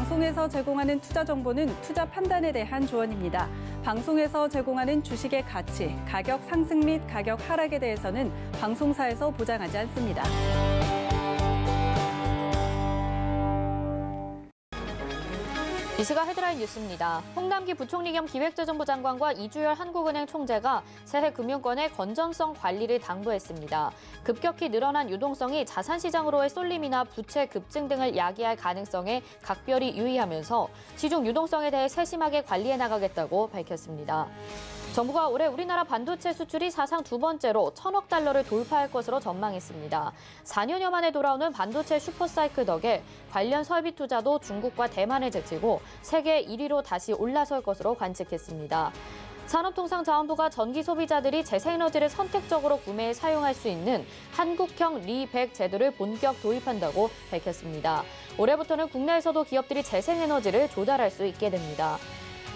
방송에서 제공하는 투자 정보는 투자 판단에 대한 조언입니다. 방송에서 제공하는 주식의 가치, 가격 상승 및 가격 하락에 대해서는 방송사에서 보장하지 않습니다. 이 시각 헤드라인 뉴스입니다. 홍남기 부총리 겸 기획재정부 장관과 이주열 한국은행 총재가 새해 금융권의 건전성 관리를 당부했습니다. 급격히 늘어난 유동성이 자산시장으로의 쏠림이나 부채 급증 등을 야기할 가능성에 각별히 유의하면서 시중 유동성에 대해 세심하게 관리해 나가겠다고 밝혔습니다. 정부가 올해 우리나라 반도체 수출이 사상 두 번째로 1,000억 달러를 돌파할 것으로 전망했습니다. 4년여 만에 돌아오는 반도체 슈퍼사이클 덕에 관련 설비 투자도 중국과 대만을 제치고 세계 1위로 다시 올라설 것으로 관측했습니다. 산업통상자원부가 전기 소비자들이 재생에너지를 선택적으로 구매해 사용할 수 있는 한국형 리백 제도를 본격 도입한다고 밝혔습니다. 올해부터는 국내에서도 기업들이 재생에너지를 조달할 수 있게 됩니다.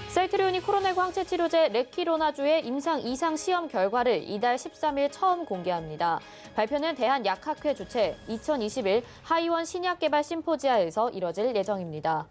셀트리온이 코로나19 항체 치료제 레키로나주의 임상 2상 시험 결과를 이달 13일 처음 공개합니다. 발표는 대한약학회 주최 2021 하이원 신약개발 심포지아에서 이뤄질 예정입니다.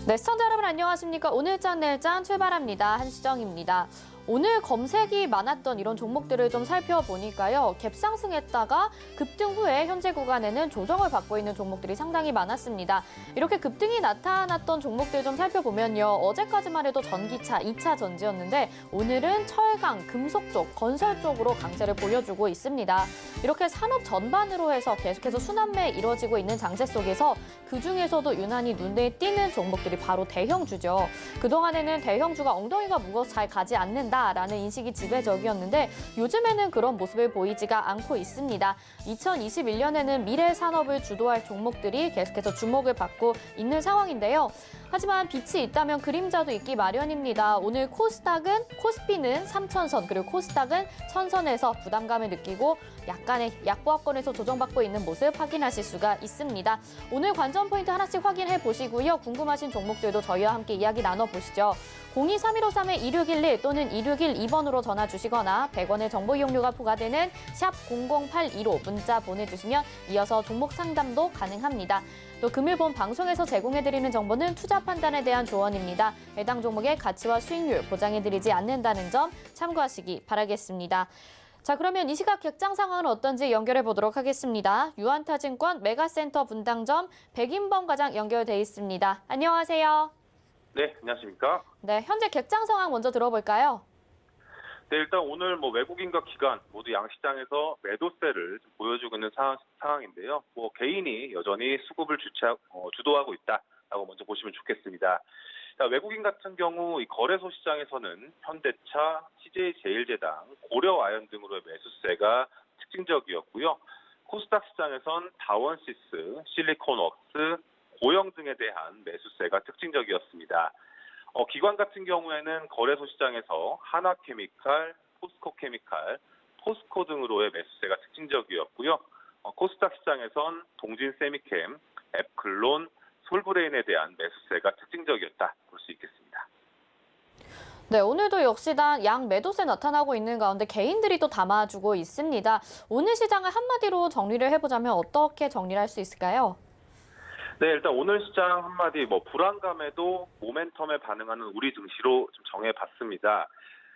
네, 시청자 여러분 안녕하십니까? 오늘짠 내일짠 출발합니다. 한시정입니다. 오늘 검색이 많았던 이런 종목들을 좀 살펴보니까요. 갭상승했다가 급등 후에 현재 구간에는 조정을 받고 있는 종목들이 상당히 많았습니다. 이렇게 급등이 나타났던 종목들 좀 살펴보면요. 어제까지만 해도 전기차, 2차 전지였는데 오늘은 철강, 금속 쪽, 건설 쪽으로 강세를 보여주고 있습니다. 이렇게 산업 전반으로 해서 계속해서 순환매 이루어지고 있는 장세 속에서 그중에서도 유난히 눈에 띄는 종목들이 바로 대형주죠. 그동안에는 대형주가 엉덩이가 무거워서 잘 가지 않는다라는 인식이 지배적이었는데 요즘에는 그런 모습을 보이지가 않고 있습니다. 2021년에는 미래 산업을 주도할 종목들이 계속해서 주목을 받고 있는 상황인데요. 하지만 빛이 있다면 그림자도 있기 마련입니다. 오늘 코스피는 3,000선 그리고 코스닥은 1,000선에서 부담감을 느끼고 약간의 약보합권에서 조정받고 있는 모습 확인하실 수가 있습니다. 오늘 관전 포인트 하나씩 확인해 보시고요. 궁금하신 종목들도 저희와 함께 이야기 나눠보시죠. 023153-2611 또는 2612번으로 전화 주시거나 100원의 정보 이용료가 부과되는 샵 0082로 문자 보내주시면 이어서 종목 상담도 가능합니다. 또 금일 본 방송에서 제공해드리는 정보는 투자 판단에 대한 조언입니다. 해당 종목의 가치와 수익률 보장해드리지 않는다는 점 참고하시기 바라겠습니다. 자, 그러면 이 시각 객장 상황은 어떤지 연결해 보도록 하겠습니다. 유한타증권 메가센터 분당점 백인범 과장 연결돼 있습니다. 안녕하세요. 네, 안녕하십니까? 네, 현재 객장 상황 먼저 들어볼까요? 네, 일단 오늘 외국인과 기관 모두 양시장에서 매도세를 보여주고 있는 상황인데요. 개인이 여전히 수급을 주도하고 있다라고 먼저 보시면 좋겠습니다. 자, 외국인 같은 경우 이 거래소 시장에서는 현대차, CJ제일제당, 고려아연 등으로의 매수세가 특징적이었고요. 코스닥 시장에선 다원시스, 실리콘웍스, 고영 등에 대한 매수세가 특징적이었습니다. 기관 같은 경우에는 거래소 시장에서 하나케미칼, 포스코케미칼, 포스코 등으로의 매수세가 특징적이었고요. 코스닥 시장에선 동진세미캠, 앱클론, 솔브레인에 대한 매수세가 특징적이었다 볼 수 있겠습니다. 네, 오늘도 역시나 양 매도세 나타나고 있는 가운데 개인들이 또 담아주고 있습니다. 오늘 시장을 한마디로 정리를 해보자면 어떻게 정리를 할 수 있을까요? 네, 일단 오늘 시장 한마디 불안감에도 모멘텀에 반응하는 우리 증시로 좀 정해봤습니다.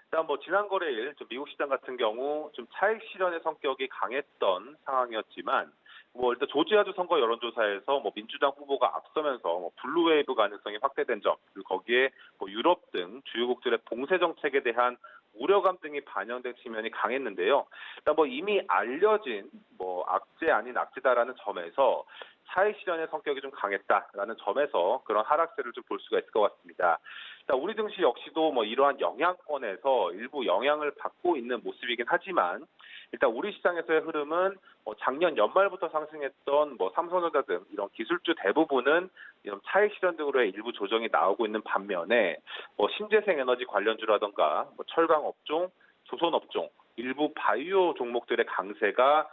일단 지난 거래일 미국 시장 같은 경우 좀 차익 실현의 성격이 강했던 상황이었지만 일단 조지아주 선거 여론조사에서 민주당 후보가 앞서면서 블루웨이브 가능성이 확대된 점, 그리고 거기에 유럽 등 주요국들의 봉쇄 정책에 대한 우려감 등이 반영된 측면이 강했는데요. 일단 이미 알려진 악재 아닌 악재다라는 점에서 차익 실현의 성격이 좀 강했다라는 점에서 그런 하락세를 좀 볼 수가 있을 것 같습니다. 일단 우리 증시 역시도 이러한 영향권에서 일부 영향을 받고 있는 모습이긴 하지만 일단 우리 시장에서의 흐름은 작년 연말부터 상승했던 삼성전자 등 이런 기술주 대부분은 이런 차익 실현 등으로의 일부 조정이 나오고 있는 반면에 신재생 에너지 관련주라던가 철강 업종, 조선 업종, 일부 바이오 종목들의 강세가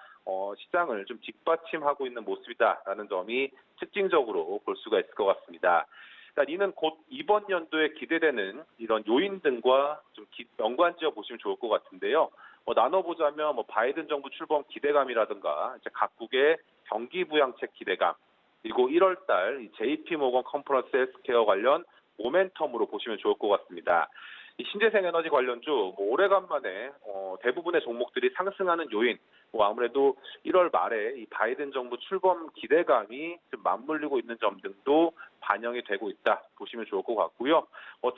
시장을 좀 뒷받침하고 있는 모습이다라는 점이 특징적으로 볼 수가 있을 것 같습니다. 그러니까 이는 곧 이번 연도에 기대되는 이런 요인 등과 좀 연관지어 보시면 좋을 것 같은데요. 나눠보자면 바이든 정부 출범 기대감이라든가 이제 각국의 경기 부양책 기대감, 그리고 1월달 JP모건 컨퍼런스 헬스케어 관련 모멘텀으로 보시면 좋을 것 같습니다. 이 신재생 에너지 관련주 오래간만에 대부분의 종목들이 상승하는 요인, 아무래도 1월 말에 이 바이든 정부 출범 기대감이 좀 맞물리고 있는 점 등도 반영이 되고 있다 보시면 좋을 것 같고요.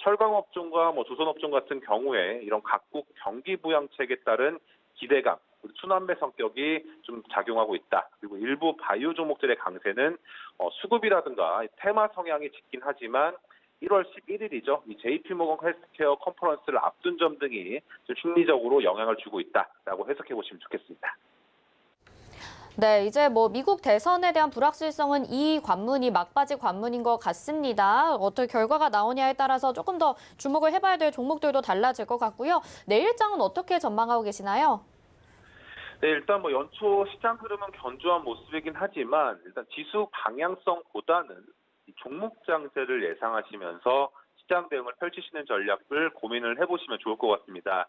철강업종과 조선업종 같은 경우에 이런 각국 경기 부양책에 따른 기대감, 순환매 성격이 좀 작용하고 있다. 그리고 일부 바이오 종목들의 강세는 수급이라든가 테마 성향이 짙긴 하지만 1월 11일이죠. 이 JP모건 헬스케어 컨퍼런스를 앞둔 점 등이 좀 심리적으로 영향을 주고 있다라고 해석해 보시면 좋겠습니다. 네, 이제 미국 대선에 대한 불확실성은 이 관문이 막바지 관문인 것 같습니다. 어떻게 결과가 나오냐에 따라서 조금 더 주목을 해봐야 될 종목들도 달라질 것 같고요. 내일장은 어떻게 전망하고 계시나요? 네, 일단 연초 시장 흐름은 견조한 모습이긴 하지만 일단 지수 방향성보다는 종목 장세를 예상하시면서 시장 대응을 펼치시는 전략을 고민을 해보시면 좋을 것 같습니다.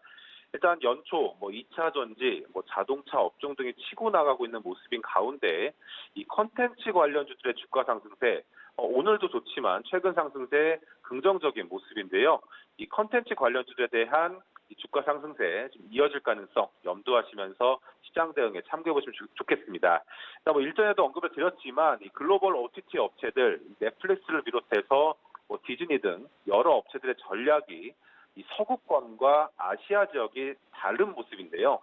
일단 연초 2차 전지, 자동차 업종 등이 치고 나가고 있는 모습인 가운데 이 컨텐츠 관련주들의 주가 상승세, 오늘도 좋지만 최근 상승세 긍정적인 모습인데요. 이 컨텐츠 관련주들에 대한 이 주가 상승세 좀 이어질 가능성 염두하시면서 시장 대응에 참고해 보시면 좋겠습니다. 일전에도 언급을 드렸지만 이 글로벌 OTT 업체들, 넷플릭스를 비롯해서 디즈니 등 여러 업체들의 전략이 이 서구권과 아시아 지역이 다른 모습인데요.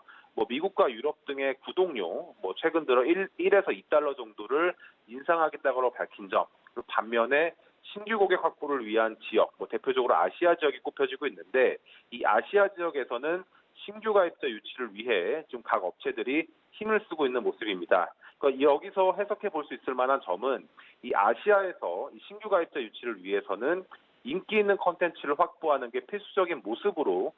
미국과 유럽 등의 구독료, 최근 들어 1에서 2달러 정도를 인상하겠다고 밝힌 점, 그리고 반면에 신규 고객 확보를 위한 지역, 대표적으로 아시아 지역이 꼽혀지고 있는데 이 아시아 지역에서는 신규 가입자 유치를 위해 지금 각 업체들이 힘을 쓰고 있는 모습입니다. 그러니까 여기서 해석해 볼 수 있을 만한 점은 이 아시아에서 이 신규 가입자 유치를 위해서는 인기 있는 콘텐츠를 확보하는 게 필수적인 모습으로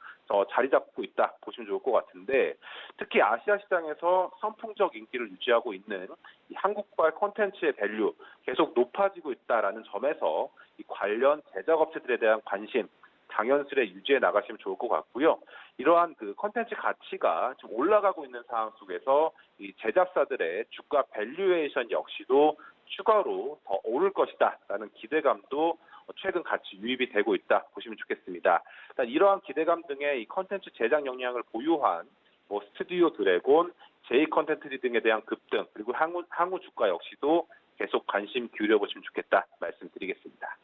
자리 잡고 있다 보시면 좋을 것 같은데, 특히 아시아 시장에서 선풍적 인기를 유지하고 있는 이 한국발 콘텐츠의 밸류 계속 높아지고 있다라는 점에서 이 관련 제작업체들에 대한 관심 당연스레 유지해 나가시면 좋을 것 같고요. 이러한 그 콘텐츠 가치가 좀 올라가고 있는 상황 속에서 이 제작사들의 주가 밸류에이션 역시도 추가로 더 오를 것이다라는 기대감도 최근 같이 유입이 되고 있다 보시면 좋겠습니다. 일단 이러한 기대감 등의 이 컨텐츠 제작 역량을 보유한 스튜디오 드래곤, 제이 컨텐츠 등에 대한 급등, 그리고 항우 주가 역시도 계속 관심 기울여 보시면 좋겠다 말씀드리겠습니다.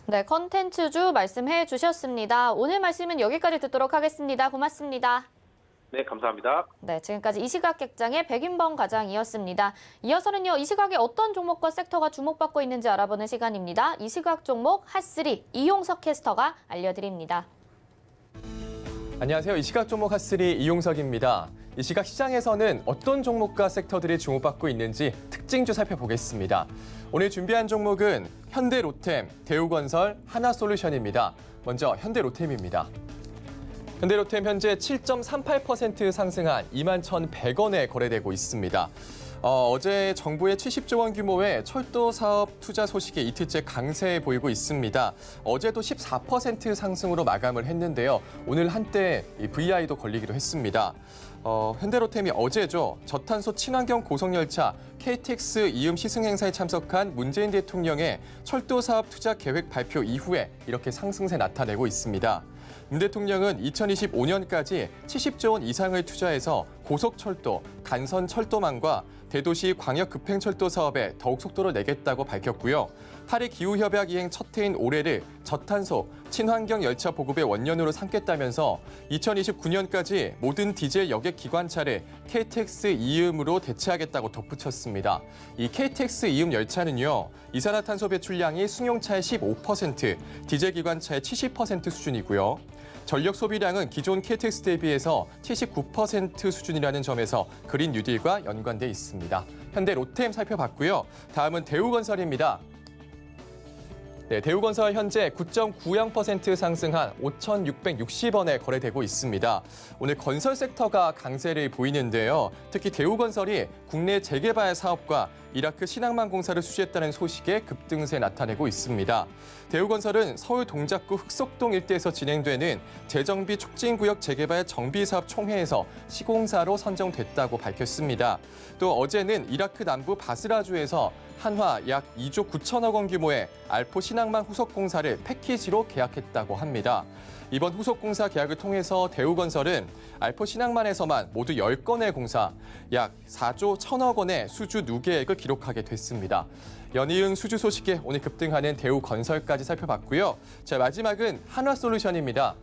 네, 컨텐츠주 말씀해 주셨습니다. 오늘 말씀은 여기까지 듣도록 하겠습니다. 고맙습니다. 네, 감사합니다. 네, 지금까지 이시각객장의 백인범 과장이었습니다. 이어서는요, 이 시각에 어떤 종목과 섹터가 주목받고 있는지 알아보는 시간입니다. 이 시각 종목 핫3 이용석 캐스터가 알려드립니다. 안녕하세요. 이 시각 종목 핫3 이용석입니다. 이 시각 시장에서는 어떤 종목과 섹터들이 주목받고 있는지 특징주 살펴보겠습니다. 오늘 준비한 종목은 현대로템, 대우건설, 하나솔루션입니다. 먼저 현대로템입니다. 현대로템 현재 7.38% 상승한 21,100원에 거래되고 있습니다. 어제 정부의 70조 원 규모의 철도 사업 투자 소식이 이틀째 강세 보이고 있습니다. 어제도 14% 상승으로 마감을 했는데요. 오늘 한때 VI도 걸리기도 했습니다. 현대로템이 어제죠. 저탄소 친환경 고속열차 KTX 이음 시승 행사에 참석한 문재인 대통령의 철도 사업 투자 계획 발표 이후에 이렇게 상승세 나타내고 있습니다. 문 대통령은 2025년까지 70조 원 이상을 투자해서 고속철도, 간선철도망과 대도시 광역급행철도 사업에 더욱 속도를 내겠다고 밝혔고요. 파리 기후협약 이행 첫 해인 올해를 저탄소, 친환경 열차 보급의 원년으로 삼겠다면서 2029년까지 모든 디젤 여객 기관차를 KTX 이음으로 대체하겠다고 덧붙였습니다. 이 KTX 이음 열차는요, 이산화탄소 배출량이 승용차의 15%, 디젤 기관차의 70% 수준이고요. 전력 소비량은 기존 KTX 대비해서 79% 수준이라는 점에서 그린 뉴딜과 연관돼 있습니다. 현대 로템 살펴봤고요. 다음은 대우건설입니다. 네, 대우건설 현재 9.90% 상승한 5,660원에 거래되고 있습니다. 오늘 건설 섹터가 강세를 보이는데요. 특히 대우건설이 국내 재개발 사업과 이라크 신항만 공사를 수주했다는 소식에 급등세 나타내고 있습니다. 대우건설은 서울 동작구 흑석동 일대에서 진행되는 재정비 촉진구역 재개발 정비사업 총회에서 시공사로 선정됐다고 밝혔습니다. 또 어제는 이라크 남부 바스라주에서 한화 약 2조 9천억 원 규모의 알포 신항만 후속 공사를 패키지로 계약했다고 합니다. 이번 후속 공사 계약을 통해서 대우건설은 알포 신항만에서만 모두 10건의 공사, 약 4조 1천억 원의 수주 누계액을 기록하게 됐습니다. 연이은 수주 소식에 오늘 급등하는 대우건설까지 살펴봤고요. 자, 마지막은 한화솔루션입니다.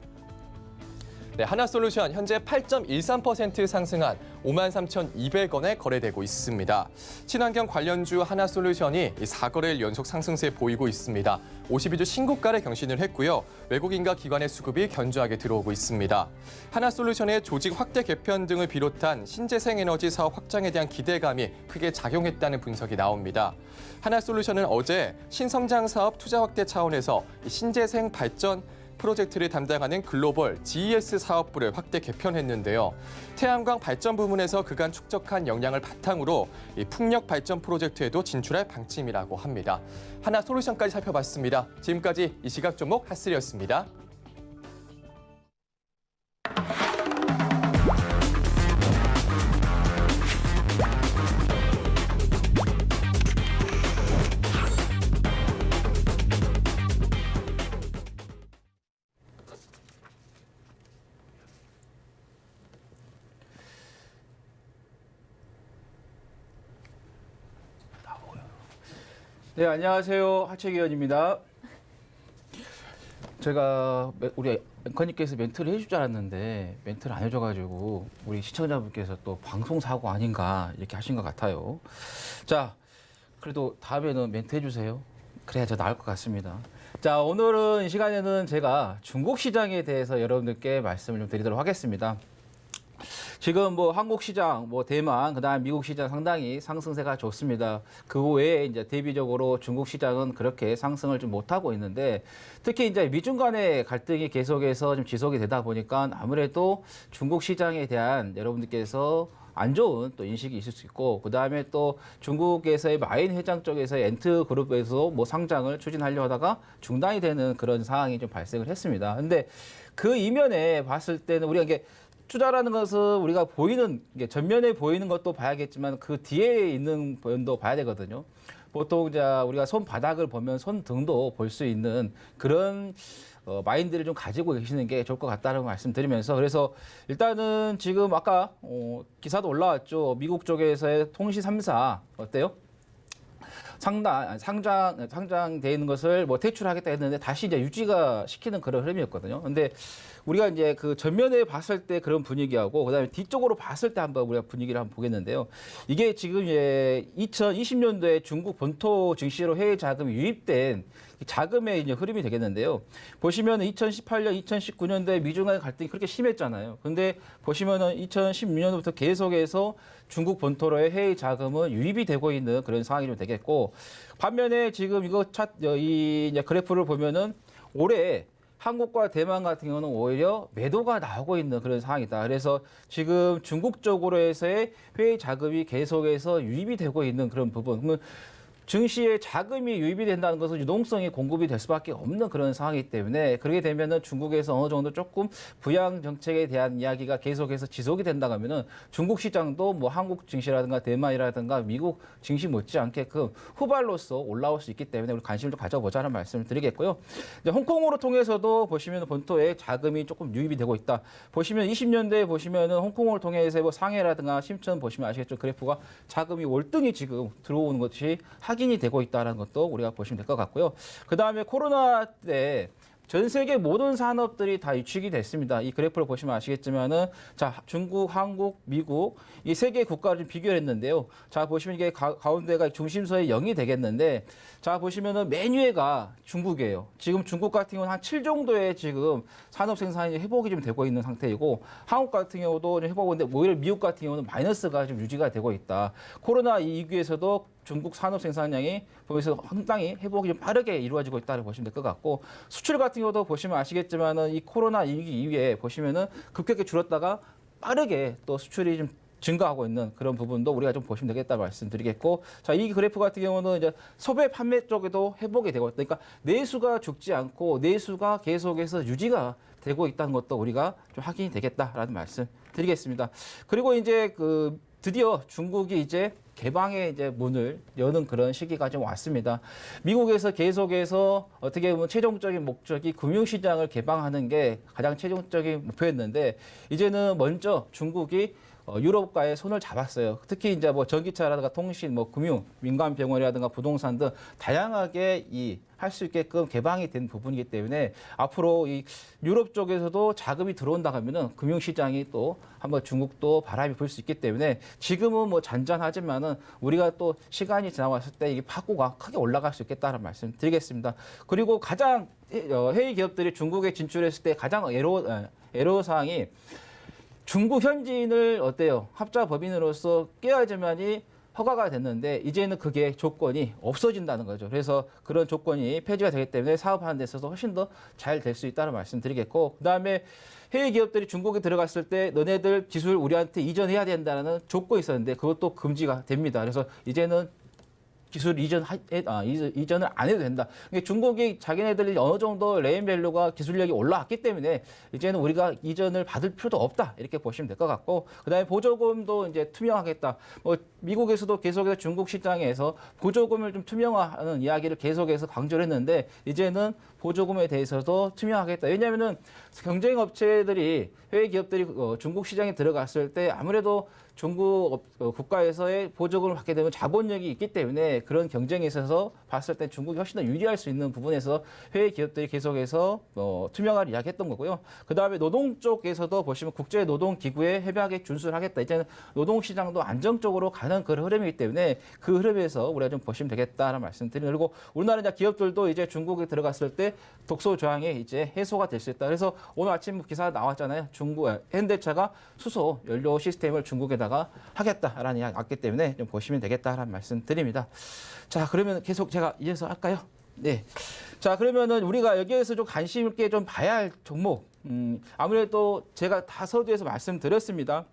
네, 한화솔루션 현재 8.13% 상승한 53,200원에 거래되고 있습니다. 친환경 관련주 한화솔루션이 4거래일 연속 상승세 보이고 있습니다. 52주 신고가를 경신을 했고요. 외국인과 기관의 수급이 견조하게 들어오고 있습니다. 한화솔루션의 조직 확대 개편 등을 비롯한 신재생에너지 사업 확장에 대한 기대감이 크게 작용했다는 분석이 나옵니다. 한화솔루션은 어제 신성장 사업 투자 확대 차원에서 신재생 발전 프로젝트를 담당하는 글로벌 GES 사업부를 확대 개편했는데요. 태양광 발전 부문에서 그간 축적한 역량을 바탕으로 이 풍력 발전 프로젝트에도 진출할 방침이라고 합니다. 한화솔루션까지 살펴봤습니다. 지금까지 이 시각 종목 핫3였습니다. 네, 안녕하세요. 하채기 의원입니다. 제가 우리 앵커님께서 멘트를 해줄 줄 알았는데 멘트를 안 해줘가지고 우리 시청자분께서 또 방송 사고 아닌가 이렇게 하신 것 같아요. 자, 그래도 다음에는 멘트 해주세요. 그래야 저 나을 것 같습니다. 자, 오늘은 이 시간에는 제가 중국 시장에 대해서 여러분들께 말씀을 좀 드리도록 하겠습니다. 지금 뭐 한국 시장, 뭐 대만, 그다음 미국 시장 상당히 상승세가 좋습니다. 그 외에 이제 대비적으로 중국 시장은 그렇게 상승을 좀 못하고 있는데 특히 이제 미중 간의 갈등이 계속해서 좀 지속이 되다 보니까 아무래도 중국 시장에 대한 여러분들께서 안 좋은 또 인식이 있을 수 있고 그다음에 또 중국에서의 마인 회장 쪽에서의 엔트 그룹에서 뭐 상장을 추진하려 하다가 중단이 되는 그런 상황이 좀 발생을 했습니다. 근데 그 이면에 봤을 때는 우리가 이게 투자라는 것은 우리가 보이는 게 전면에 보이는 것도 봐야겠지만 그 뒤에 있는 면도 봐야 되거든요. 보통 이제 우리가 손바닥을 보면 손등도 볼 수 있는 그런 마인드를 좀 가지고 계시는 게 좋을 것 같다는 말씀드리면서 그래서 일단은 지금 아까 기사도 올라왔죠. 미국 쪽에서의 통신 3사 어때요? 상장돼 있는 것을 뭐 퇴출하겠다 했는데 다시 이제 유지가 시키는 그런 흐름이었거든요. 근데 우리가 이제 그 전면에 봤을 때 그런 분위기하고 그다음에 뒤쪽으로 봤을 때 한번 우리가 분위기를 한번 보겠는데요. 이게 지금 2020년도에 중국 본토 증시로 해외 자금이 유입된 자금의 이제 흐름이 되겠는데요. 보시면 2018년, 2019년도에 미중 간 갈등이 그렇게 심했잖아요. 근데 보시면은 2016년부터 계속해서 중국 본토로의 해외 자금은 유입이 되고 있는 그런 상황이 좀 되겠고 반면에 지금 이 이제 그래프를 보면은 올해 한국과 대만 같은 경우는 오히려 매도가 나오고 있는 그런 상황이다. 그래서 지금 중국 쪽으로에서의 해외 자금이 계속해서 유입이 되고 있는 그런 부분. 그러면 증시에 자금이 유입이 된다는 것은 유동성이 공급이 될 수밖에 없는 그런 상황이기 때문에 그렇게 되면은 중국에서 어느 정도 조금 부양 정책에 대한 이야기가 계속해서 지속이 된다고 하면은 중국 시장도 뭐 한국 증시라든가 대만이라든가 미국 증시 못지않게끔 후발로서 올라올 수 있기 때문에 우리 관심을 좀 가져보자는 말씀을 드리겠고요. 이제 홍콩으로 통해서도 보시면 본토에 자금이 조금 유입이 되고 있다. 보시면 20년대에 보시면은 홍콩을 통해서 뭐 상해라든가 심천 보시면 아시겠죠. 그래프가 자금이 월등히 지금 들어오는 것이 확인이 되고 있다는 것도 우리가 보시면 될 것 같고요. 그다음에 코로나 때 전 세계 모든 산업들이 다 위축이 됐습니다. 이 그래프를 보시면 아시겠지만은 자 중국, 한국, 미국 이 세 개 국가를 좀 비교를 했는데요. 자 보시면 이게 가운데가 중심서의 0이 되겠는데 자 보시면은 맨 위에가 중국이에요. 지금 중국 같은 경우는 한 7 정도의 지금 산업 생산이 회복이 좀 되고 있는 상태이고 한국 같은 경우도 좀 회복인데 오히려 미국 같은 경우는 마이너스가 좀 유지가 되고 있다. 코로나 이 위기에서도 중국 산업 생산량이 보면서 상당히 회복이 좀 빠르게 이루어지고 있다고 보시면 될 것 같고 수출 같은 경우도 보시면 아시겠지만은 이 코로나 위기 이후에 보시면은 급격히 줄었다가 빠르게 또 수출이 좀 증가하고 있는 그런 부분도 우리가 좀 보시면 되겠다 말씀드리겠고 자, 이 그래프 같은 경우는 이제 소매 판매 쪽에도 회복이 되고 있다. 그러니까 내수가 죽지 않고 내수가 계속해서 유지가 되고 있다는 것도 우리가 좀 확인이 되겠다라는 말씀 드리겠습니다. 그리고 이제 그 드디어 중국이 이제 개방의 이제 문을 여는 그런 시기가 좀 왔습니다. 미국에서 계속해서 어떻게 보면 최종적인 목적이 금융시장을 개방하는 게 가장 최종적인 목표였는데 이제는 먼저 중국이 유럽과의 손을 잡았어요. 특히 이제 뭐 전기차라든가 통신, 뭐 금융, 민간 병원이라든가 부동산 등 다양하게 할 수 있게끔 개방이 된 부분이기 때문에 앞으로 이 유럽 쪽에서도 자금이 들어온다 하면은 금융시장이 또 한번 중국도 바람이 불 수 있기 때문에 지금은 뭐 잔잔하지만은 우리가 또 시간이 지나왔을 때 이게 파고가 크게 올라갈 수 있겠다는 말씀 드리겠습니다. 그리고 가장 해외 기업들이 중국에 진출했을 때 가장 애로사항이 중국 현지인을 어때요? 합자 법인으로서 껴야지만이 허가가 됐는데 이제는 그게 조건이 없어진다는 거죠. 그래서 그런 조건이 폐지가 되기 때문에 사업하는 데 있어서 훨씬 더 잘 될 수 있다는 말씀 드리겠고 그다음에 해외 기업들이 중국에 들어갔을 때 너네들 기술 우리한테 이전해야 된다는 조건이 있었는데 그것도 금지가 됩니다. 그래서 이제는 기술 이전을 안 해도 된다. 그러니까 중국이 자기네들이 어느 정도 레인밸류가 기술력이 올라왔기 때문에 이제는 우리가 이전을 받을 필요도 없다. 이렇게 보시면 될 것 같고 그다음에 보조금도 이제 투명하겠다. 뭐 미국에서도 계속해서 중국 시장에서 보조금을 좀 투명화하는 이야기를 계속해서 강조를 했는데 이제는 보조금에 대해서도 투명하겠다. 왜냐하면은 경쟁 업체들이 해외 기업들이 중국 시장에 들어갔을 때 아무래도 중국 국가에서의 보조금을 받게 되면 자본력이 있기 때문에 그런 경쟁에 있어서 봤을 때 중국이 훨씬 더 유리할 수 있는 부분에서 해외 기업들이 계속해서 투명화를 이야기했던 거고요. 그다음에 노동 쪽에서도 보시면 국제노동기구의 협약에 준수를 하겠다. 이제는 노동시장도 안정적으로 가는 그런 흐름이기 때문에 그 흐름에서 우리가 좀 보시면 되겠다는 말씀드리고 그리고 우리나라 이제 기업들도 이제 중국에 들어갔을 때 독소 조항이 이제 해소가 될 수 있다. 그래서 오늘 아침 기사 나왔잖아요. 중국 현대차가 수소 연료 시스템을 중국에다가 하겠다라는 이야기 왔기 때문에 좀 보시면 되겠다라는 말씀드립니다. 자, 그러면 계속 제가 이어서 할까요? 네. 자, 그러면은 우리가 여기에서 좀 관심 있게 좀 봐야 할 종목. 아무래도 제가 다 서두에서 말씀드렸습니다.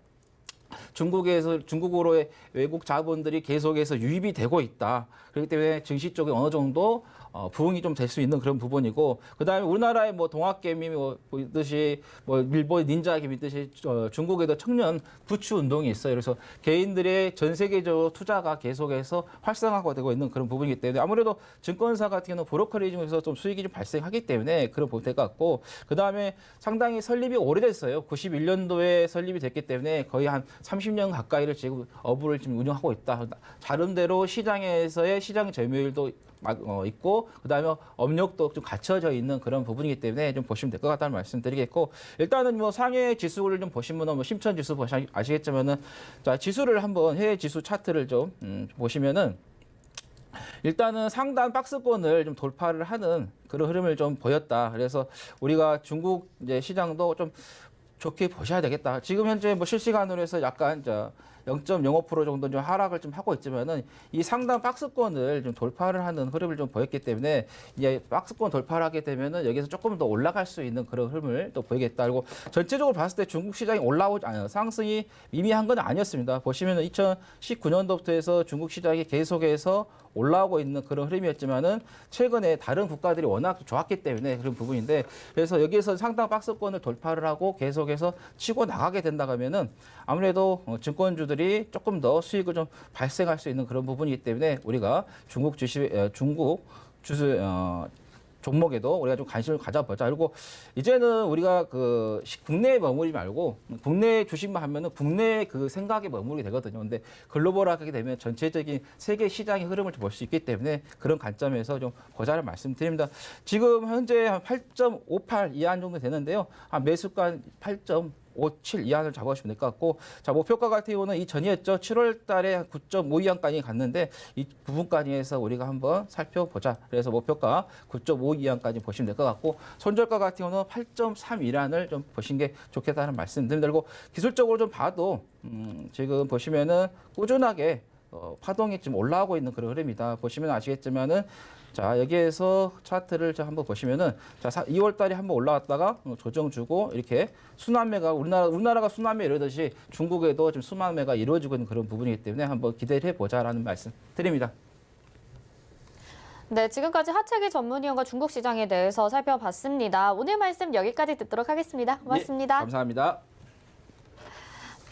중국으로의 외국 자본들이 계속해서 유입이 되고 있다. 그렇기 때문에 증시 쪽에 어느 정도 부응이 좀 될 수 있는 그런 부분이고, 그 다음에 우리나라의 뭐 동학개미 있듯이 뭐 일본 닌자개미 있듯이 중국에도 청년 부추 운동이 있어요. 그래서 개인들의 전 세계적으로 투자가 계속해서 활성화가 되고 있는 그런 부분이기 때문에 아무래도 증권사 같은 경우는 브로커리징에서 좀 수익이 좀 발생하기 때문에 그런 부분이 될 것 같고, 그 다음에 상당히 설립이 오래됐어요. 91년도에 설립이 됐기 때문에 거의 한 30년 가까이를 지금 어부를 지금 운영하고 있다. 나름대로 시장에서의 시장 점유율도 있고 그다음에 업력도 좀 갖춰져 있는 그런 부분이기 때문에 좀 보시면 될 것 같다는 말씀드리겠고, 일단은 뭐 상해 지수를 좀 보시면은 뭐 심천 지수 아시겠지만은 자, 지수를 한번 해외 지수 차트를 좀 보시면은 일단은 상단 박스권을 좀 돌파를 하는 그런 흐름을 좀 보였다. 그래서 우리가 중국 이제 시장도 좀 좋게 보셔야 되겠다. 지금 현재 뭐 실시간으로 해서 약간 0.05% 정도 좀 하락을 좀 하고 있지만은 이 상단 박스권을 좀 돌파를 하는 흐름을 좀 보였기 때문에 이제 박스권 돌파를 하게 되면은 여기서 조금 더 올라갈 수 있는 그런 흐름을 또 보이겠다. 그리고 전체적으로 봤을 때 중국 시장이 상승이 미미한 건 아니었습니다. 보시면은 2019년도부터 해서 중국 시장이 계속해서 올라오고 있는 그런 흐름이었지만은 최근에 다른 국가들이 워낙 좋았기 때문에 그런 부분인데, 그래서 여기에서 상당 박스권을 돌파를 하고 계속해서 치고 나가게 된다 하면은 아무래도 증권주들이 조금 더 수익을 좀 발생할 수 있는 그런 부분이기 때문에 우리가 중국 주주 종목에도 우리가 좀 관심을 가져보자. 그리고 이제는 우리가 그 국내에 머무르지 말고 국내 주식만 하면은 국내 그 생각에 머무르게 되거든요. 근데 글로벌하게 되면 전체적인 세계 시장의 흐름을 볼 수 있기 때문에 그런 관점에서 좀 보자를 말씀드립니다. 지금 현재 한 8.58 이한 정도 되는데요. 한 매수가 8.57 이하를 잡아주시면 될 것 같고, 자, 목표가 같은 경우는 이 전이었죠. 7월 달에 한 9.5 이하까지 갔는데 이 부분까지 해서 우리가 한번 살펴보자. 그래서 목표가 9.5 이하까지 보시면 될 것 같고, 손절가 같은 경우는 8.3 이하를 좀 보신 게 좋겠다는 말씀드립니다. 그리고 기술적으로 좀 봐도 지금 보시면은 꾸준하게 파동이 좀 올라오고 있는 그런 흐름이다. 보시면 아시겠지만은 자 여기에서 차트를 한번 보시면은 자 2월 달에 한번 올라왔다가 조정 주고 이렇게 순환매가 우리나라가 순환매 이러듯이 중국에도 지금 순환매가 이루어지고 있는 그런 부분이기 때문에 한번 기대를 해보자라는 말씀 드립니다. 네, 지금까지 하채기 전문위원과 중국 시장에 대해서 살펴봤습니다. 오늘 말씀 여기까지 듣도록 하겠습니다. 고맙습니다. 네, 감사합니다.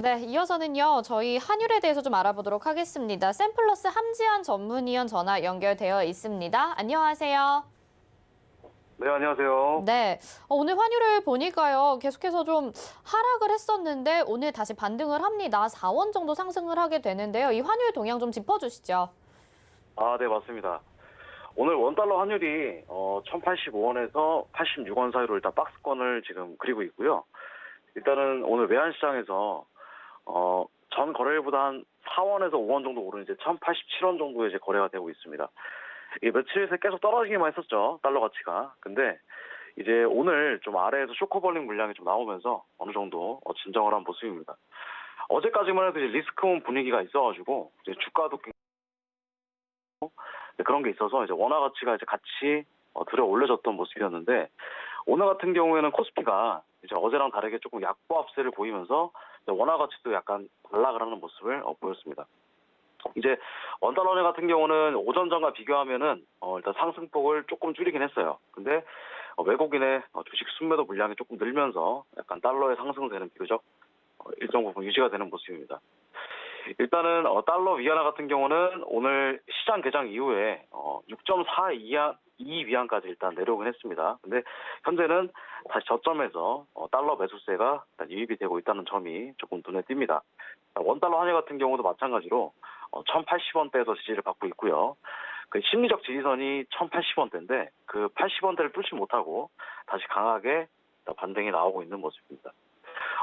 네, 이어서는요, 저희 한율에 대해서 좀 알아보도록 하겠습니다. 샘플러스 함지한 전문위원 전화 연결되어 있습니다. 안녕하세요. 네, 안녕하세요. 네, 오늘 환율을 보니까요, 계속해서 좀 하락을 했었는데 오늘 다시 반등을 합니다. 4원 정도 상승을 하게 되는데요. 이 환율 동향 좀 짚어주시죠. 네, 맞습니다. 오늘 원달러 환율이 1,085원에서 86원 사이로 일단 박스권을 지금 그리고 있고요. 일단은 오늘 외환시장에서 전 거래일보다 한 4원에서 5원 정도 오른 이제 1,087원 정도의 이제 거래가 되고 있습니다. 이게 며칠 새 계속 떨어지기만 했었죠, 달러 가치가. 근데 이제 오늘 좀 아래에서 쇼커벌링 물량이 좀 나오면서 어느 정도 진정을 한 모습입니다. 어제까지만 해도 이제 리스크온 분위기가 있어가지고 이제 주가도 그런 게 있어서 이제 원화 가치가 이제 같이 들어 올려졌던 모습이었는데 오늘 같은 경우에는 코스피가 이제 어제랑 다르게 조금 약보합세를 보이면서 원화 가치도 약간 반락을 하는 모습을 보였습니다. 이제 원달러원 같은 경우는 오전 전과 비교하면은 일단 상승폭을 조금 줄이긴 했어요. 근데 외국인의 주식 순매도 물량이 조금 늘면서 약간 달러의 상승세는 비교적 일정 부분 유지가 되는 모습입니다. 일단은 달러 위안화 같은 경우는 오늘 시장 개장 이후에 6.42위안까지 일단 내려오긴 했습니다. 근데 현재는 다시 저점에서 달러 매수세가 유입이 되고 있다는 점이 조금 눈에 띕니다. 원달러 환율 같은 경우도 마찬가지로 1,080원대에서 지지를 받고 있고요. 그 심리적 지지선이 1,080원대인데 그 80원대를 뚫지 못하고 다시 강하게 반등이 나오고 있는 모습입니다.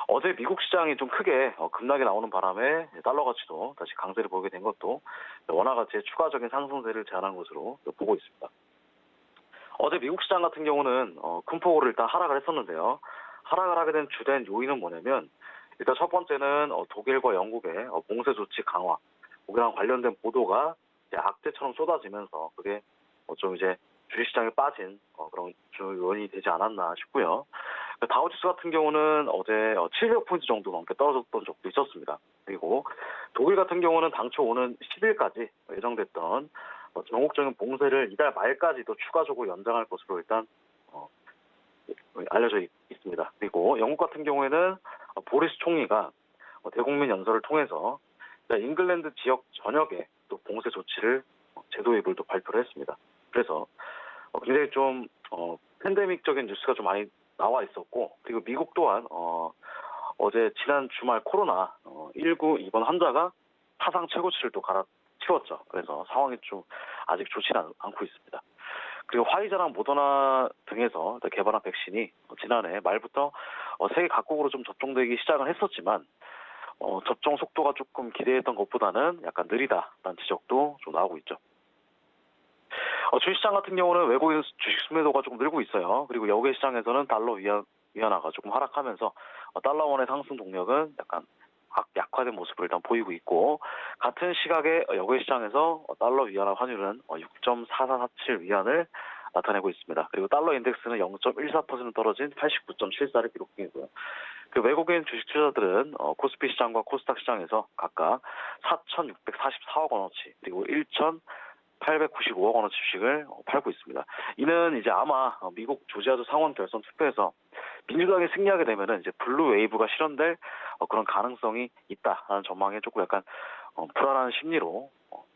어제 미국 시장이 좀 크게 급락이 나오는 바람에 달러 가치도 다시 강세를 보이게 된 것도 원화 가치의 추가적인 상승세를 제한한 것으로 보고 있습니다. 어제 미국 시장 같은 경우는 큰 폭으로 일단 하락을 했었는데요. 하락을 하게 된 주된 요인은 뭐냐면 일단 첫 번째는 독일과 영국의 봉쇄 조치 강화, 거기랑 관련된 보도가 이제 악재처럼 쏟아지면서 그게 좀 이제 주식시장에 빠진 그런 주요 요인이 되지 않았나 싶고요. 다우지수 같은 경우는 어제 700포인트 정도 넘게 떨어졌던 적도 있었습니다. 그리고 독일 같은 경우는 당초 오는 10일까지 예정됐던 전국적인 봉쇄를 이달 말까지도 추가적으로 연장할 것으로 일단 알려져 있습니다. 그리고 영국 같은 경우에는 보리스 총리가 대국민 연설을 통해서 잉글랜드 지역 전역에 또 봉쇄 조치를 재도입을 또 발표를 했습니다. 그래서 굉장히 좀 팬데믹적인 뉴스가 좀 많이 나와 있었고, 그리고 미국 또한 어제 지난 주말 코로나19 입원 환자가 사상 최고치를 또 갈아치웠죠. 그래서 상황이 좀 아직 좋지는 않고 있습니다. 그리고 화이자랑 모더나 등에서 개발한 백신이 지난해 말부터 세계 각국으로 좀 접종되기 시작을 했었지만 접종 속도가 조금 기대했던 것보다는 약간 느리다라는 지적도 좀 나오고 있죠. 주식시장 같은 경우는 외국인 주식 순매도가 조금 늘고 있어요. 그리고 여계 시장에서는 달러 위안화가 조금 하락하면서 달러원의 상승 동력은 약간 약화된 모습을 일단 보이고 있고, 같은 시각에 여계 시장에서 달러 위안화 환율은 6.4447 위안을 나타내고 있습니다. 그리고 달러 인덱스는 0.14% 떨어진 89.74를 기록 중이고요. 그 외국인 주식 투자들은 코스피 시장과 코스닥 시장에서 각각 4,644억 원어치 그리고 1,895억 원어치 주식을 팔고 있습니다. 이는 이제 아마 미국 조지아주 상원 결선 투표에서 민주당이 승리하게 되면은 이제 블루 웨이브가 실현될 그런 가능성이 있다라는 전망에 조금 약간 불안한 심리로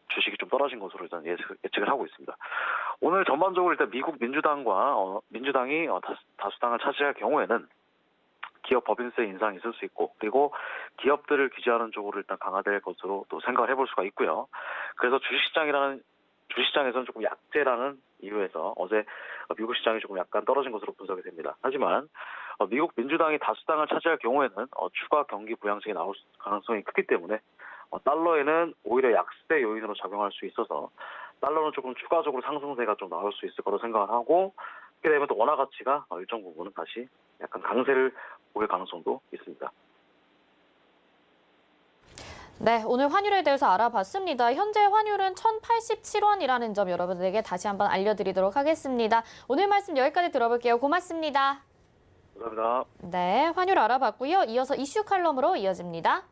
주식이 좀 떨어진 것으로 일단 예측을 하고 있습니다. 오늘 전반적으로 일단 미국 민주당이 다수당을 차지할 경우에는 기업 법인세 인상이 있을 수 있고, 그리고 기업들을 규제하는 쪽으로 일단 강화될 것으로 또 생각을 해볼 수가 있고요. 그래서 주식시장에서는 조금 약재라는 이유에서 어제 미국 시장이 조금 약간 떨어진 것으로 분석이 됩니다. 하지만 미국 민주당이 다수당을 차지할 경우에는 추가 경기 부양책이 나올 가능성이 크기 때문에 달러에는 오히려 약세 요인으로 작용할 수 있어서 달러는 조금 추가적으로 상승세가 좀 나올 수 있을 거로 생각을 하고, 그렇게 되면 또 원화 가치가 일정 부분은 다시 약간 강세를 보일 가능성도 있습니다. 네, 오늘 환율에 대해서 알아봤습니다. 현재 환율은 1,087원이라는 점 여러분들에게 다시 한번 알려드리도록 하겠습니다. 오늘 말씀 여기까지 들어볼게요. 고맙습니다. 감사합니다. 네, 환율 알아봤고요. 이어서 이슈 칼럼으로 이어집니다.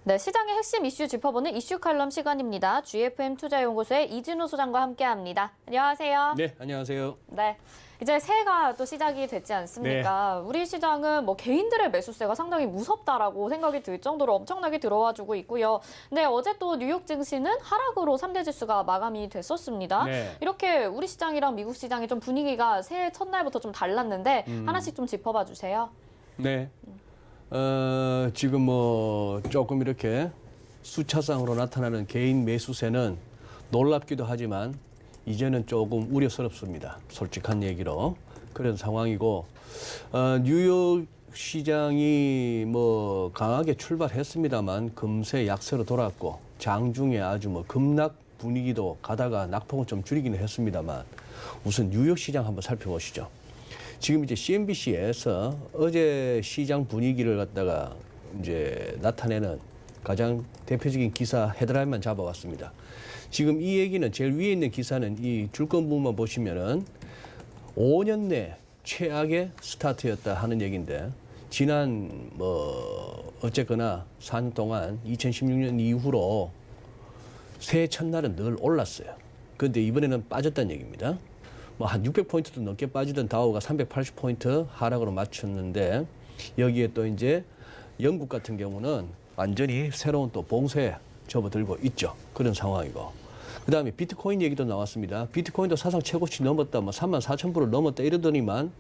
네, 시장의 핵심 이슈 짚어보는 이슈 칼럼 시간입니다. GFM 투자연구소의 이진우 소장과 함께합니다. 안녕하세요. 네, 안녕하세요. 네, 이제 새해가 또 시작이 됐지 않습니까? 우리 시장은 뭐 개인들의 매수세가 상당히 무섭다라고 생각이 들 정도로 엄청나게 들어와주고 있고요. 근데 어제 또 뉴욕 증시는 하락으로 3대 지수가 마감이 됐었습니다. 네. 이렇게 우리 시장이랑 미국 시장의 좀 분위기가 새해 첫날부터 좀 달랐는데 하나씩 좀 짚어봐 주세요. 네. 지금 뭐 조금 이렇게 수차상으로 나타나는 개인 매수세는 놀랍기도 하지만 이제는 조금 우려스럽습니다. 솔직한 얘기로. 그런 상황이고, 뉴욕 시장이 뭐 강하게 출발했습니다만 금세 약세로 돌았고, 장중에 아주 뭐 급락 분위기도 가다가 낙폭은 좀 줄이기는 했습니다만, 우선 뉴욕 시장 한번 살펴보시죠. 지금 이제 CNBC에서 어제 시장 분위기를 갖다가 이제 나타내는 가장 대표적인 기사 헤드라인만 잡아왔습니다. 지금 이 얘기는 제일 위에 있는 기사는 이 줄건 부분만 보시면은 5년 내 최악의 스타트였다 하는 얘기인데, 지난 뭐 어쨌거나 4년 동안 2016년 이후로 새해 첫날은 늘 올랐어요. 그런데 이번에는 빠졌다는 얘기입니다. 뭐 한 600포인트도 넘게 빠지던 다우가 380포인트 하락으로 마쳤는데, 여기에 또 이제 영국 같은 경우는 완전히 새로운 또 봉쇄에 접어들고 있죠. 그런 상황이고. 그다음에 비트코인 얘기도 나왔습니다. 비트코인도 사상 최고치 넘었다, 뭐 34,000불을 넘었다 이러더니만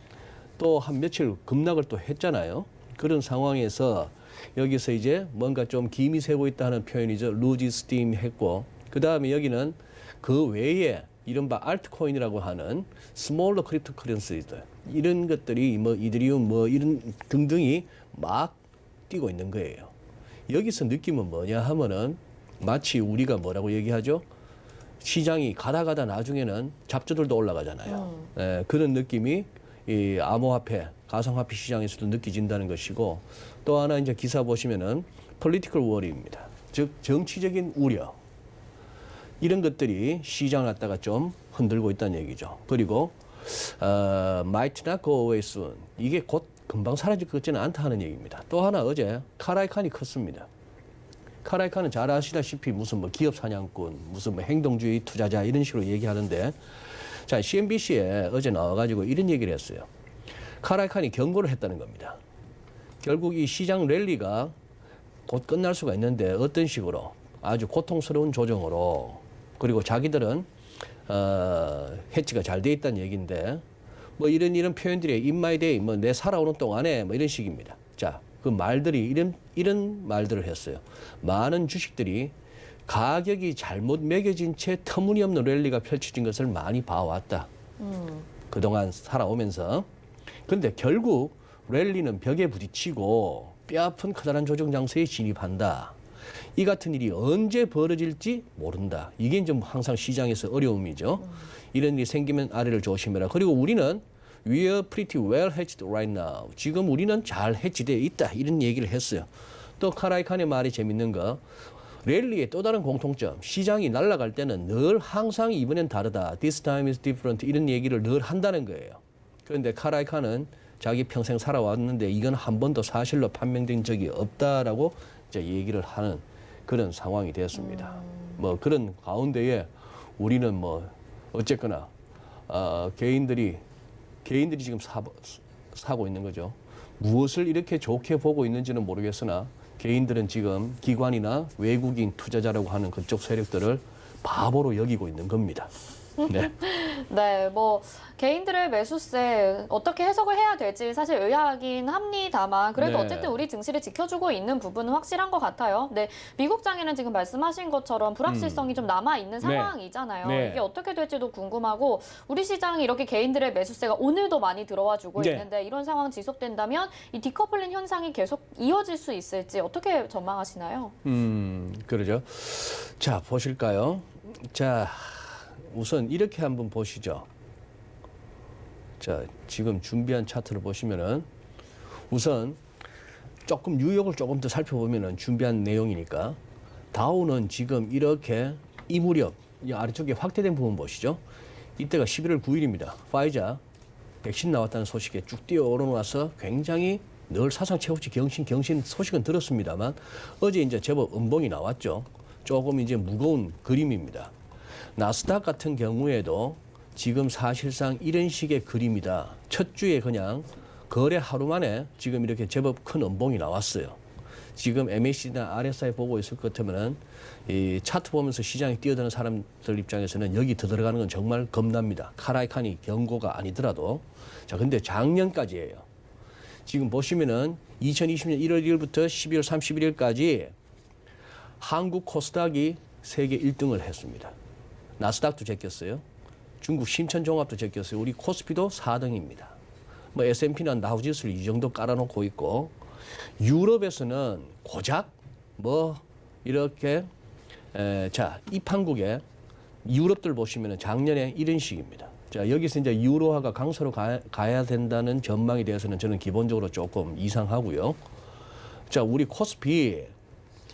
또 한 며칠 급락을 또 했잖아요. 그런 상황에서 여기서 이제 뭔가 좀 김이 새고 있다 하는 표현이죠. 루지 스팀 했고, 그다음에 여기는 그 외에 이른바 알트코인이라고 하는 스몰러 크립토커런시들, 이런 것들이 뭐 이더리움 뭐 이런 등등이 막 뛰고 있는 거예요. 여기서 느낌은 뭐냐 하면은 마치 우리가 뭐라고 얘기하죠? 시장이 가다 나중에는 잡주들도 올라가잖아요. 그런 느낌이 이 암호화폐, 가상화폐 시장에서도 느껴진다는 것이고, 또 하나 이제 기사 보시면은 political worry입니다. 즉 정치적인 우려. 이런 것들이 시장을 갖다가 좀 흔들고 있다는 얘기죠. 그리고 might not go away soon. 이게 곧 금방 사라질 것 같지는 않다 하는 얘기입니다. 또 하나 어제 카라이칸이 컸습니다. 카라이칸은 잘 아시다시피 무슨 뭐 기업 사냥꾼, 무슨 뭐 행동주의 투자자 이런 식으로 얘기하는데, 자, CNBC에 어제 나와가지고 이런 얘기를 했어요. 카라이칸이 경고를 했다는 겁니다. 결국 이 시장 랠리가 곧 끝날 수가 있는데 어떤 식으로 아주 고통스러운 조정으로, 그리고 자기들은 해치가 잘 돼 있다는 얘기인데, 뭐 이런 표현들이 in my day, 뭐 내 살아오는 동안에 뭐 이런 식입니다. 자, 그 말들이 이런 말들을 했어요. 많은 주식들이 가격이 잘못 매겨진 채 터무니없는 랠리가 펼쳐진 것을 많이 봐왔다. 그동안 살아오면서. 근데 결국 랠리는 벽에 부딪히고 뼈아픈 커다란 조정 장세에 진입한다. 이 같은 일이 언제 벌어질지 모른다. 이게 좀 항상 시장에서 어려움이죠. 이런 일이 생기면 아래를 조심해라. 그리고 우리는 we are pretty well hedged right now. 지금 우리는 잘 해지되어 있다. 이런 얘기를 했어요. 또 카라이칸의 말이 재밌는 거, 랠리의 또 다른 공통점, 시장이 날아갈 때는 늘 항상 이번엔 다르다. This time is different. 이런 얘기를 늘 한다는 거예요. 그런데 카라이칸은 자기 평생 살아왔는데 이건 한 번도 사실로 판명된 적이 없다라고 이제 얘기를 하는 그런 상황이 되었습니다. 뭐 그런 가운데에 우리는 뭐 어쨌거나 개인들이 지금 사고 있는 거죠. 무엇을 이렇게 좋게 보고 있는지는 모르겠으나 개인들은 지금 기관이나 외국인 투자자라고 하는 그쪽 세력들을 바보로 여기고 있는 겁니다. 네. 네, 뭐 개인들의 매수세 어떻게 해석을 해야 될지 사실 의아하긴 합니다만, 그래도 네. 어쨌든 우리 증시를 지켜주고 있는 부분은 확실한 것 같아요. 네, 미국장에는 지금 말씀하신 것처럼 불확실성이 좀 남아 있는 상황이잖아요. 네. 이게 어떻게 될지도 궁금하고, 우리 시장이 이렇게 개인들의 매수세가 오늘도 많이 들어와주고 네. 있는데 이런 상황 지속된다면 이 디커플링 현상이 계속 이어질 수 있을지 어떻게 전망하시나요? 그러죠. 자, 보실까요? 자, 우선 이렇게 한번 보시죠. 자, 지금 준비한 차트를 보시면은 우선 조금 뉴욕을 조금 더 살펴보면은 준비한 내용이니까 다우는 지금 이렇게 이 무렵 이 아래쪽에 확대된 부분 보시죠. 이때가 11월 9일입니다. 파이자 백신 나왔다는 소식에 쭉 뛰어 오르나서 굉장히 늘 사상 최고치 경신 소식은 들었습니다만 어제 이제 제법 음봉이 나왔죠. 조금 이제 무거운 그림입니다. 나스닥 같은 경우에도 지금 사실상 이런 식의 그림이다. 첫 주에 그냥 거래 하루 만에 지금 이렇게 제법 큰 음봉이 나왔어요. 지금 MACD나 RSI 보고 있을 것 같으면은 이 차트 보면서 시장에 뛰어드는 사람들 입장에서는 여기 들어가는 건 정말 겁납니다. 카라이칸이 경고가 아니더라도. 자, 근데 작년까지예요. 지금 보시면은 2020년 1월 1일부터 12월 31일까지 한국 코스닥이 세계 1등을 했습니다. 나스닥도 제꼈어요. 중국 심천종합도 제꼈어요. 우리 코스피도 4등입니다. 뭐 S&P는 다우지수를 이 정도 깔아놓고 있고 유럽에서는 고작 뭐 이렇게 자, 이 판국에 유럽들 보시면은 작년에 이런 식입니다. 자, 여기서 이제 유로화가 강세로 가야 된다는 전망에 대해서는 저는 기본적으로 조금 이상하고요. 자, 우리 코스피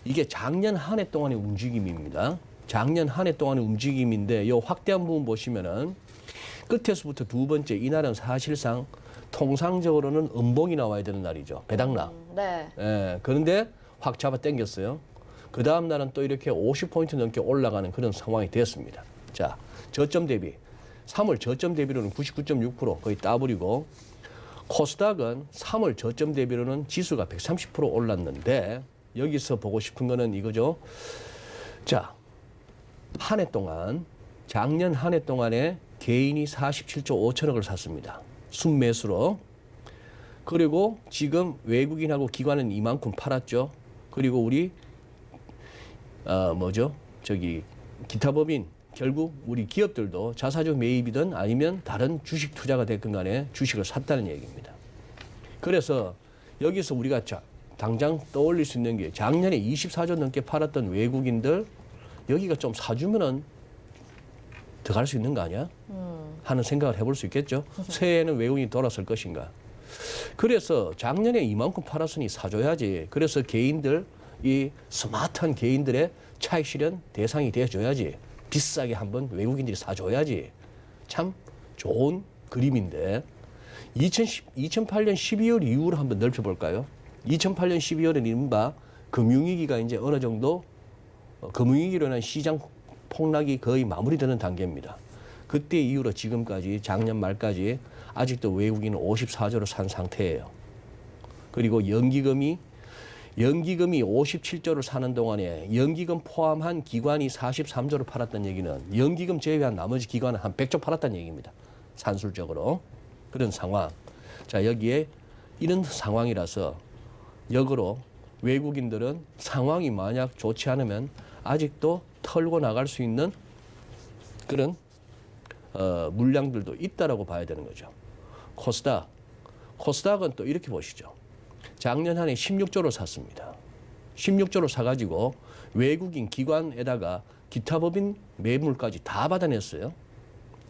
이게 작년 한 해 동안의 움직임입니다. 작년 한 해 동안의 움직임인데 이 확대한 부분 보시면은 끝에서부터 두 번째 이날은 사실상 통상적으로는 음봉이 나와야 되는 날이죠. 배당락. 네. 예, 그런데 확 잡아 당겼어요. 그 다음 날은 또 이렇게 50포인트 넘게 올라가는 그런 상황이 됐습니다. 자, 저점 대비. 3월 저점 대비로는 99.6% 거의 더블이고 코스닥은 3월 저점 대비로는 지수가 130% 올랐는데 여기서 보고 싶은 거는 이거죠. 자, 한 해 동안 작년 한 해 동안에 개인이 47조 5천억을 샀습니다. 순매수로. 그리고 지금 외국인하고 기관은 이만큼 팔았죠. 그리고 우리 기타 법인 결국 우리 기업들도 자사주 매입이든 아니면 다른 주식 투자가 됐건 간에 주식을 샀다는 얘기입니다. 그래서 여기서 우리가 당장 떠올릴 수 있는 게 작년에 24조 넘게 팔았던 외국인들 여기가 좀 사주면은 더 갈 수 있는 거 아니야? 하는 생각을 해볼 수 있겠죠. 새해에는 외국인이 돌아설 것인가. 그래서 작년에 이만큼 팔았으니 사줘야지. 그래서 개인들, 이 스마트한 개인들의 차익 실현 대상이 되어줘야지. 비싸게 한번 외국인들이 사줘야지. 참 좋은 그림인데 2008년 12월 이후로 한번 넓혀볼까요? 2008년 12월은 이른바 금융위기가 이제 어느 정도 금융위기로 인한 시장 폭락이 거의 마무리되는 단계입니다. 그때 이후로 지금까지 작년 말까지 아직도 외국인은 54조를 산 상태예요. 그리고 연기금이 57조를 사는 동안에 연기금 포함한 기관이 43조를 팔았다는 얘기는 연기금 제외한 나머지 기관은 한 100조 팔았다는 얘기입니다. 산술적으로. 그런 상황. 자, 여기에 이런 상황이라서 역으로 외국인들은 상황이 만약 좋지 않으면 아직도 털고 나갈 수 있는 그런 물량들도 있다라고 봐야 되는 거죠. 코스닥은 또 이렇게 보시죠. 작년 한 해 16조를 샀습니다. 16조를 사가지고 외국인 기관에다가 기타 법인 매물까지 다 받아냈어요.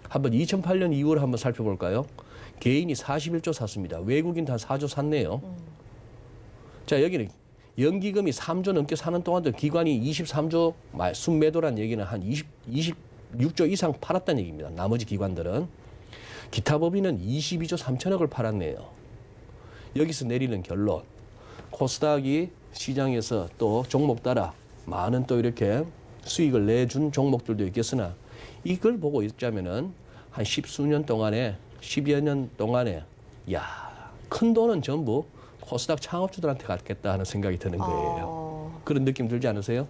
한번 2008년 이후를 한번 살펴볼까요? 개인이 41조 샀습니다. 외국인 다 4조 샀네요. 자, 여기는 연기금이 3조 넘게 사는 동안도 기관이 23조 순매도란 얘기는 한 26조 이상 팔았다는 얘기입니다. 나머지 기관들은. 기타 법인은 22조 3천억을 팔았네요. 여기서 내리는 결론. 코스닥이 시장에서 또 종목 따라 많은 또 이렇게 수익을 내준 종목들도 있겠으나 이걸 보고 있자면은 한 10수년 동안에 10여 년 동안에 큰 돈은 전부 코스닥 창업주들한테 갔겠다 하는 생각이 드는 거예요. 그런 느낌 들지 않으세요?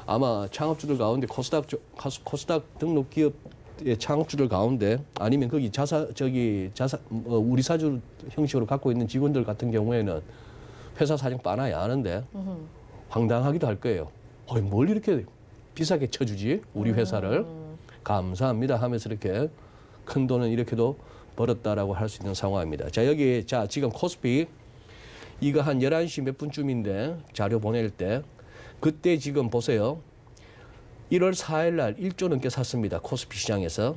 아마 창업주들 가운데 코스닥 등록 기업의 창업주들 가운데 아니면 거기 우리 사주 형식으로 갖고 있는 직원들 같은 경우에는 회사 사정 빤하게 아는데 황당하기도 할 거예요. 뭘 이렇게 비싸게 쳐주지? 우리 회사를. 감사합니다 하면서 이렇게 큰 돈은 이렇게도 벌었다라고 할 수 있는 상황입니다. 자, 여기 지금 코스피 이거 한 11시 몇 분쯤인데 자료 보낼 때 그때 지금 보세요. 1월 4일 날 1조 넘게 샀습니다. 코스피 시장에서.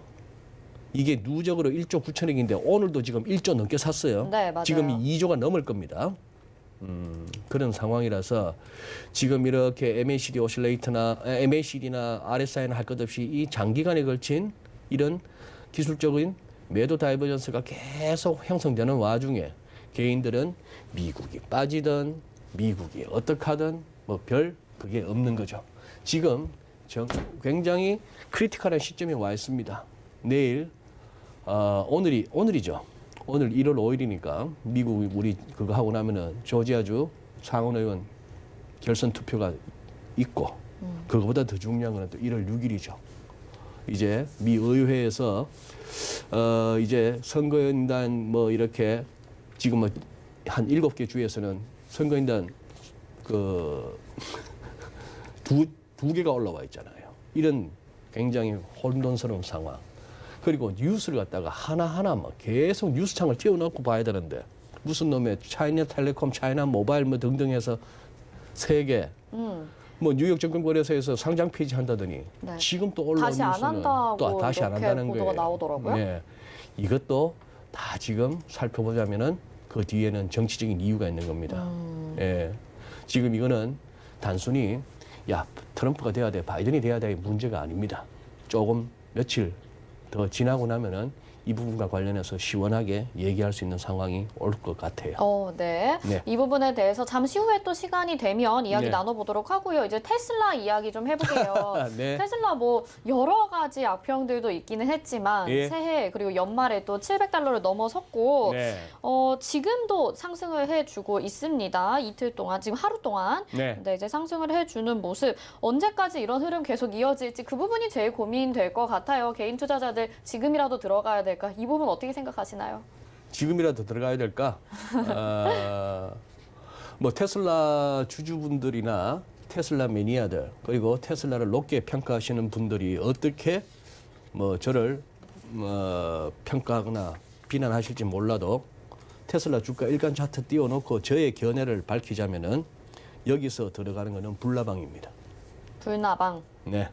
이게 누적으로 1조 9천억인데 오늘도 지금 1조 넘게 샀어요. 네, 맞아요. 지금 2조가 넘을 겁니다. 그런 상황이라서 지금 이렇게 MACD나 RSI나 할 것 없이 이 장기간에 걸친 이런 기술적인 매도 다이버전스가 계속 형성되는 와중에 개인들은 미국이 빠지든 미국이 어떻게 하든 뭐 별 그게 없는 거죠. 지금 굉장히 크리티컬한 시점에 와 있습니다. 내일 오늘이죠. 오늘 1월 5일이니까 미국 우리 그거 하고 나면은 조지아주 상원의원 결선 투표가 있고 그거보다 더 중요한 거는 또 1월 6일이죠. 이제 미 의회에서 이제 선거인단 뭐 이렇게 지금 뭐 한 7개 주에서는 선거인단 그 두 개가 올라와 있잖아요. 이런 굉장히 혼돈스러운 상황. 그리고 뉴스를 갖다가 하나하나 막 계속 뉴스창을 띄워놓고 봐야 되는데 무슨 놈의 차이나텔레콤, 차이나 모바일 뭐 등등 해서 3개 뭐 뉴욕 증권거래소에서 상장 폐지한다더니 네. 지금 또 올라온 다시 안 뉴스는 한다고 또 다시 안 이렇게 한다는 보도가 거예요. 나오더라고요. 네. 이것도 다 지금 살펴보자면은 그 뒤에는 정치적인 이유가 있는 겁니다. 예. 지금 이거는 단순히 야 트럼프가 돼야 돼, 바이든이 돼야 돼 문제가 아닙니다. 조금 며칠 더 지나고 나면은 이 부분과 관련해서 시원하게 얘기할 수 있는 상황이 올 것 같아요. 네. 네. 이 부분에 대해서 잠시 후에 또 시간이 되면 이야기 네. 나눠보도록 하고요. 이제 테슬라 이야기 좀 해볼게요. 네. 테슬라 뭐 여러 가지 악평들도 있기는 했지만 예. 새해 그리고 연말에 또 $700를 넘어섰고 네. 지금도 상승을 해주고 있습니다. 이틀 동안, 지금 하루 동안. 네. 네, 이제 상승을 해주는 모습. 언제까지 이런 흐름 계속 이어질지 그 부분이 제일 고민될 것 같아요. 개인 투자자들 지금이라도 들어가야 될까? 이 부분 어떻게 생각하시나요? 지금이라도 들어가야 될까? 뭐 테슬라 주주분들이나 테슬라 매니아들 그리고 테슬라를 높게 평가하시는 분들이 어떻게 뭐 저를 평가하거나 비난하실지 몰라도 테슬라 주가 일간 차트 띄워놓고 저의 견해를 밝히자면은 여기서 들어가는 것은 불나방입니다. 불나방. 네,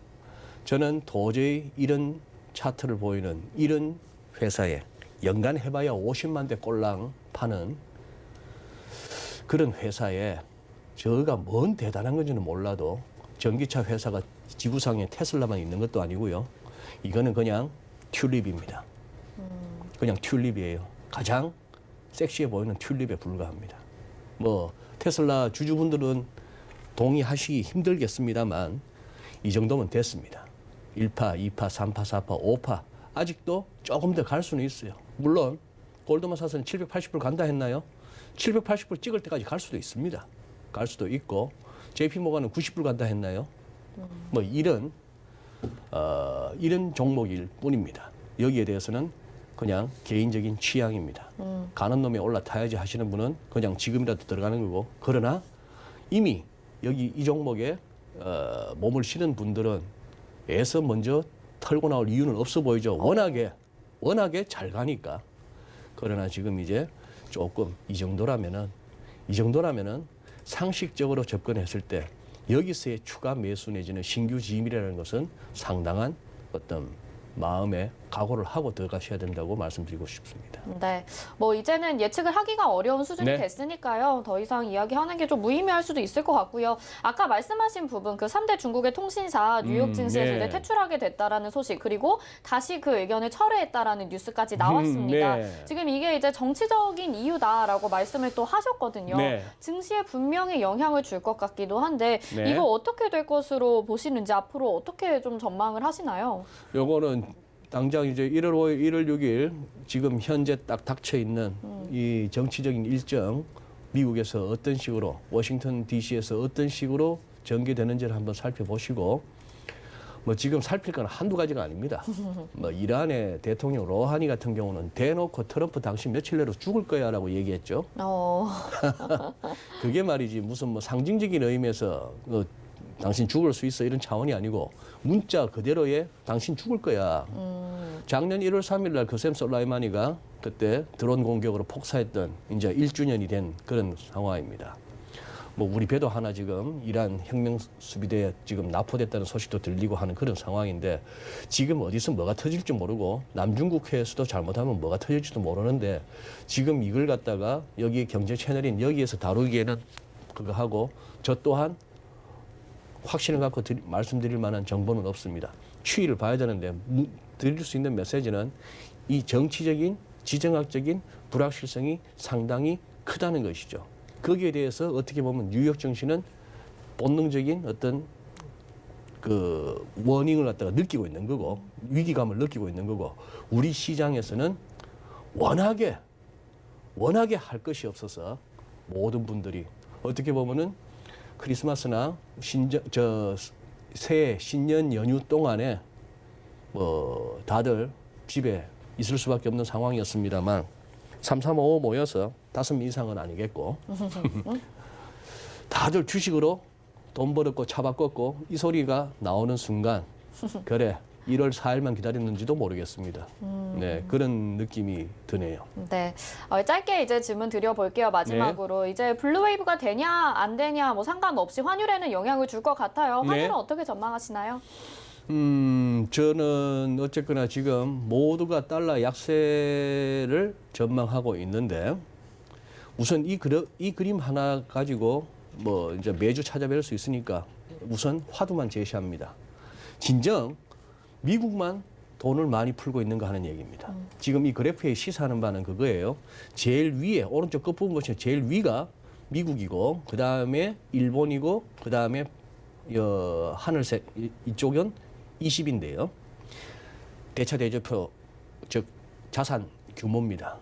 저는 도저히 이런 차트를 보이는 이런 회사에 연간 해봐야 50만 대 꼴랑 파는 그런 회사에 저가 뭔 대단한 건지는 몰라도 전기차 회사가 지구상에 테슬라만 있는 것도 아니고요. 이거는 그냥 튤립입니다. 그냥 튤립이에요. 가장 섹시해 보이는 튤립에 불과합니다. 뭐 테슬라 주주분들은 동의하시기 힘들겠습니다만 이 정도면 됐습니다. 1파, 2파, 3파, 4파, 5파 아직도 조금 더 갈 수는 있어요. 물론 골드만사스는 780불 간다 했나요? 780불 찍을 때까지 갈 수도 있습니다. 갈 수도 있고 JP모간은 90불 간다 했나요? 뭐 이런 종목일 뿐입니다. 여기에 대해서는 그냥 개인적인 취향입니다. 가는 놈에 올라타야지 하시는 분은 그냥 지금이라도 들어가는 거고 그러나 이미 여기 이 종목에 몸을 실은 분들은 애서 먼저 털고 나올 이유는 없어 보이죠. 워낙에 잘 가니까. 그러나 지금 이제 조금 이 정도라면은 상식적으로 접근했을 때 여기서의 추가 매수 내지는 신규 지임이라는 것은 상당한 어떤 마음의 각오를 하고 들어가셔야 된다고 말씀드리고 싶습니다. 네, 뭐 이제는 예측을 하기가 어려운 수준이 네. 됐으니까요. 더 이상 이야기하는 게 좀 무의미할 수도 있을 것 같고요. 아까 말씀하신 부분, 그 3대 중국의 통신사 뉴욕 증시에서 네. 이제 퇴출하게 됐다라는 소식, 그리고 다시 그 의견을 철회했다라는 뉴스까지 나왔습니다. 네. 지금 이게 이제 정치적인 이유다라고 말씀을 또 하셨거든요. 네. 증시에 분명히 영향을 줄 것 같기도 한데 네. 이거 어떻게 될 것으로 보시는지 앞으로 어떻게 좀 전망을 하시나요? 요거는 당장 이제 1월 5일, 1월 6일 지금 현재 딱 닥쳐 있는 이 정치적인 일정 미국에서 어떤 식으로 워싱턴 DC에서 어떤 식으로 전개되는지를 한번 살펴보시고 뭐 지금 살필 건 한두 가지가 아닙니다. 뭐 이란의 대통령 로하니 같은 경우는 대놓고 트럼프 당신 며칠 내로 죽을 거야라고 얘기했죠. 그게 말이지 무슨 뭐 상징적인 의미에서 당신 죽을 수 있어 이런 차원이 아니고 문자 그대로의 당신 죽을 거야. 작년 1월 3일 날 그셈 솔라이마니가 그때 드론 공격으로 폭사했던 이제 1주년이 된 그런 상황입니다. 뭐 우리 배도 하나 지금 이란 혁명 수비대에 지금 납포됐다는 소식도 들리고 하는 그런 상황인데 지금 어디서 뭐가 터질지 모르고 남중국해에서도 잘못하면 뭐가 터질지도 모르는데 지금 이걸 갖다가 여기 경제 채널인 여기에서 다루기에는 그거 하고 저 또한 확신을 갖고 말씀드릴 만한 정보는 없습니다. 추이를 봐야 되는데 드릴 수 있는 메시지는 이 정치적인 지정학적인 불확실성이 상당히 크다는 것이죠. 거기에 대해서 어떻게 보면 뉴욕 증시는 본능적인 어떤 그 워닝을 갖다가 느끼고 있는 거고 위기감을 느끼고 있는 거고 우리 시장에서는 워낙에 할 것이 없어서 모든 분들이 어떻게 보면은 크리스마스나 새해 신년 연휴 동안에 뭐 다들 집에 있을 수밖에 없는 상황이었습니다만 3355 모여서 5명 이상은 아니겠고 다들 주식으로 돈 벌었고 차 바꿨고 이 소리가 나오는 순간 그래 1월 4일만 기다렸는지도 모르겠습니다. 네, 그런 느낌이 드네요. 네, 짧게 이제 질문 드려볼게요. 마지막으로 이제 블루웨이브가 되냐 안 되냐 뭐 상관없이 환율에는 영향을 줄 것 같아요. 환율은 네. 어떻게 전망하시나요? 저는 어쨌거나 지금 모두가 달러 약세를 전망하고 있는데 우선 이 그림 하나 가지고 뭐 이제 매주 찾아뵐 수 있으니까 우선 화두만 제시합니다. 진정 미국만 돈을 많이 풀고 있는가 하는 얘기입니다. 지금 이 그래프에 시사하는 바는 그거예요. 제일 위에 오른쪽 끝부분 보시면 제일 위가 미국이고 그 다음에 일본이고 그 다음에 하늘색 이쪽은 20인데요. 대차대조표 즉 자산 규모입니다.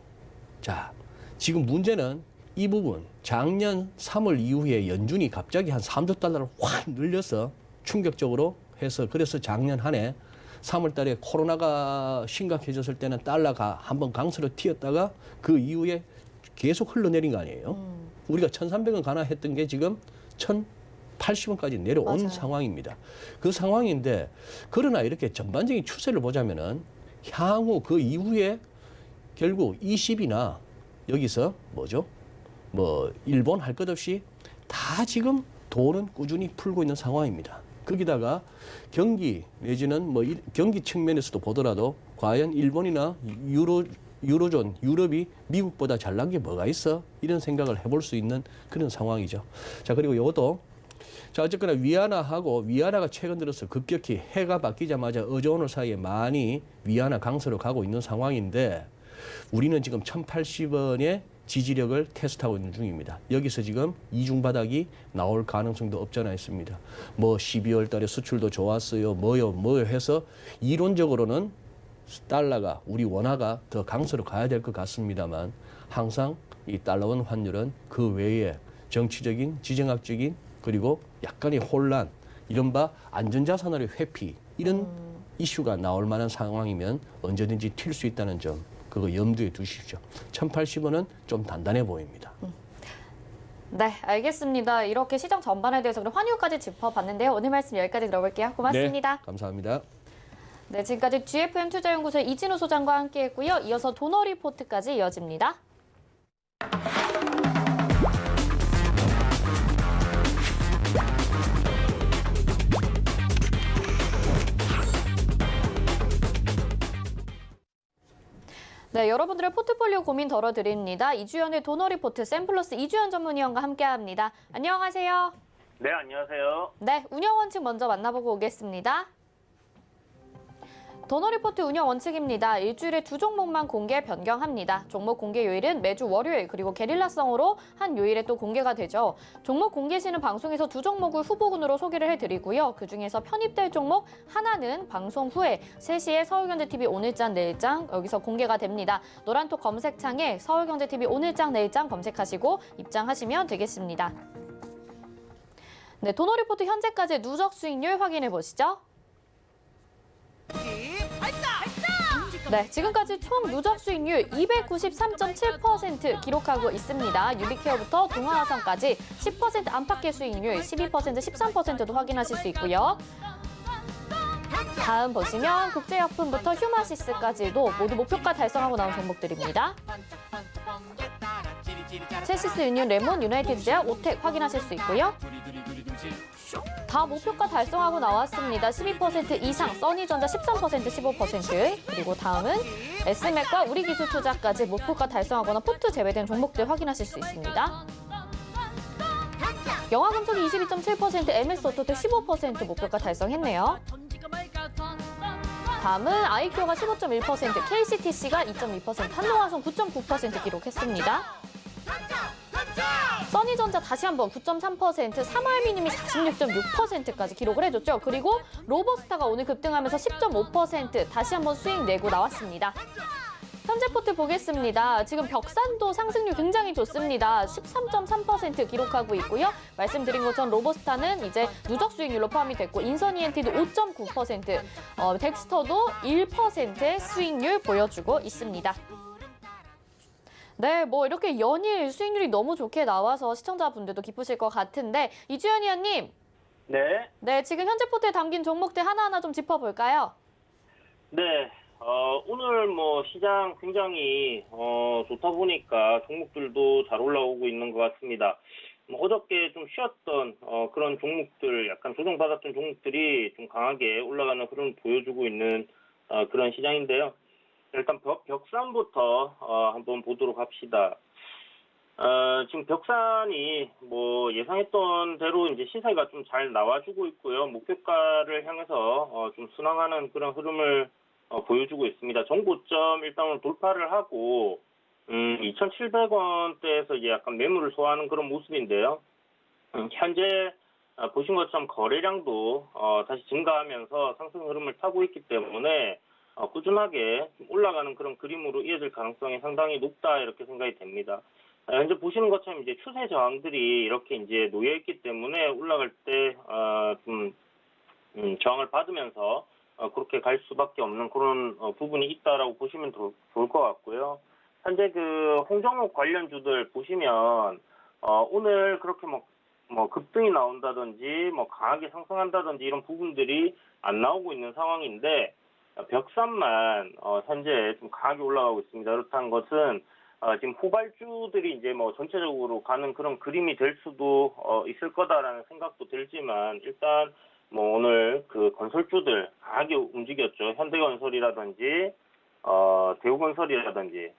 자, 지금 문제는 이 부분 작년 3월 이후에 연준이 갑자기 한 3조 달러를 확 늘려서 충격적으로 해서 그래서 작년 한 해 3월 달에 코로나가 심각해졌을 때는 달러가 한번 강세로 튀었다가 그 이후에 계속 흘러내린 거 아니에요. 우리가 1,300원 가나 했던 게 지금 1,080원까지 내려온 맞아요. 상황입니다. 그 상황인데 그러나 이렇게 전반적인 추세를 보자면은 향후 그 이후에 결국 20이나 여기서 뭐죠? 뭐 일본 할 것 없이 다 지금 돈은 꾸준히 풀고 있는 상황입니다. 거기다가 경기 내지는 뭐 경기 측면에서도 보더라도 과연 일본이나 유로존, 유럽이 미국보다 잘난 게 뭐가 있어? 이런 생각을 해볼 수 있는 그런 상황이죠. 자, 그리고 이것도 자, 어쨌거나 위안화가 최근 들어서 급격히 해가 바뀌자마자 어제 오늘 사이에 많이 위안화 강세로 가고 있는 상황인데 우리는 지금 1,080원의 지지력을 테스트하고 있는 중입니다. 여기서 지금 이중바닥이 나올 가능성도 없잖아 있습니다. 뭐 12월 달에 수출도 좋았어요. 뭐요 해서 이론적으로는 달러가 우리 원화가 더 강세로 가야 될 것 같습니다만 항상 이 달러원 환율은 그 외에 정치적인, 지정학적인 그리고 약간의 혼란, 이른바 안전자산으로의 회피 이런 이슈가 나올 만한 상황이면 언제든지 튈 수 있다는 점 그거 염두에 두십시오. 1,080원은 좀 단단해 보입니다. 네, 알겠습니다. 이렇게 시장 전반에 대해서 그럼 환율까지 짚어봤는데요. 오늘 말씀 여기까지 들어볼게요. 고맙습니다. 네, 감사합니다. 네, 지금까지 GFM 투자연구소의 이진우 소장과 함께했고요. 이어서 도너 리포트까지 이어집니다. 네, 여러분들의 포트폴리오 고민 덜어드립니다. 이주연의 도너 리포트 샘플러스 이주연 전문위원과 함께합니다. 안녕하세요. 네, 안녕하세요. 네, 운영 원칙 먼저 만나보고 오겠습니다. 도너 리포트 운영 원칙입니다. 일주일에 2종목만 공개 변경합니다. 종목 공개 요일은 매주 월요일 그리고 게릴라성으로 한 요일에 또 공개가 되죠. 종목 공개 시는 방송에서 2종목을 후보군으로 소개를 해드리고요. 그중에서 편입될 종목 하나는 방송 후에 3시에 서울경제TV 오늘장 내일장 여기서 공개가 됩니다. 노란톡 검색창에 서울경제TV 오늘장 내일장 검색하시고 입장하시면 되겠습니다. 네, 도너 리포트 현재까지 누적 수익률 확인해 보시죠. 네, 지금까지 총 누적 수익률 293.7% 기록하고 있습니다. 유비케어부터 동아화성까지 10% 안팎의 수익률, 12%, 13%도 확인하실 수 있고요. 다음 보시면 국제약품부터 휴마시스까지도 모두 목표가 달성하고 나온 종목들입니다. 첼시스 유니온 레몬, 유나이티드 제약, 오텍 확인하실 수 있고요. 다 목표가 달성하고 나왔습니다. 12% 이상, 써니전자 13%, 15%. 그리고 다음은 S맥과 우리기술투자까지 목표가 달성하거나 포트 제외된 종목들 확인하실 수 있습니다. 영화금속이 22.7%, MS오토텍 15% 목표가 달성했네요. 다음은 아이큐어가 15.1%, KCTC가 2.2%, 한동화성 9.9% 기록했습니다. 써니전자 다시 한번 9.3%, 삼화알미늄이 46.6%까지 기록을 해줬죠. 그리고 로버스타가 오늘 급등하면서 10.5% 다시 한번 수익 내고 나왔습니다. 현재 포트 보겠습니다. 지금 벽산도 상승률 굉장히 좋습니다. 13.3% 기록하고 있고요. 말씀드린 것처럼 로버스타는 이제 누적 수익률로 포함이 됐고 인선 ENT도 5.9%, 덱스터도 1%의 수익률 보여주고 있습니다. 네, 뭐 이렇게 연일 수익률이 너무 좋게 나와서 시청자분들도 기쁘실 것 같은데 이주연 위원님. 네. 네, 지금 현재 포트에 담긴 종목들 하나하나 좀 짚어볼까요? 네. 오늘 뭐 시장 굉장히 좋다 보니까 종목들도 잘 올라오고 있는 것 같습니다. 어저께 좀 쉬었던 그런 종목들, 약간 조정받았던 종목들이 좀 강하게 올라가는 흐름을 보여주고 있는 그런 시장인데요. 일단 벽산부터 한번 보도록 합시다. 지금 벽산이 뭐 예상했던 대로 이제 시세가 좀 잘 나와주고 있고요. 목표가를 향해서 좀 순항하는 그런 흐름을 보여주고 있습니다. 정고점 일단 돌파를 하고 2,700원대에서 이제 약간 매물을 소화하는 그런 모습인데요. 현재 보신 것처럼 거래량도 다시 증가하면서 상승 흐름을 타고 있기 때문에 꾸준하게 올라가는 그런 그림으로 이어질 가능성이 상당히 높다 이렇게 생각이 됩니다. 현재 보시는 것처럼 이제 추세 저항들이 이렇게 이제 놓여 있기 때문에 올라갈 때 좀 저항을 받으면서 그렇게 갈 수밖에 없는 그런 부분이 있다라고 보시면 좋을 것 같고요. 현재 그 홍정욱 관련주들 보시면 오늘 그렇게 뭐 급등이 나온다든지 뭐 강하게 상승한다든지 이런 부분들이 안 나오고 있는 상황인데 벽산만 현재 좀 강하게 올라가고 있습니다. 그렇다는 것은 지금 후발주들이 이제 뭐 전체적으로 가는 그런 그림이 될 수도 있을 거다라는 생각도 들지만 일단 뭐 오늘 그 건설주들 강하게 움직였죠. 현대건설이라든지 대우건설이라든지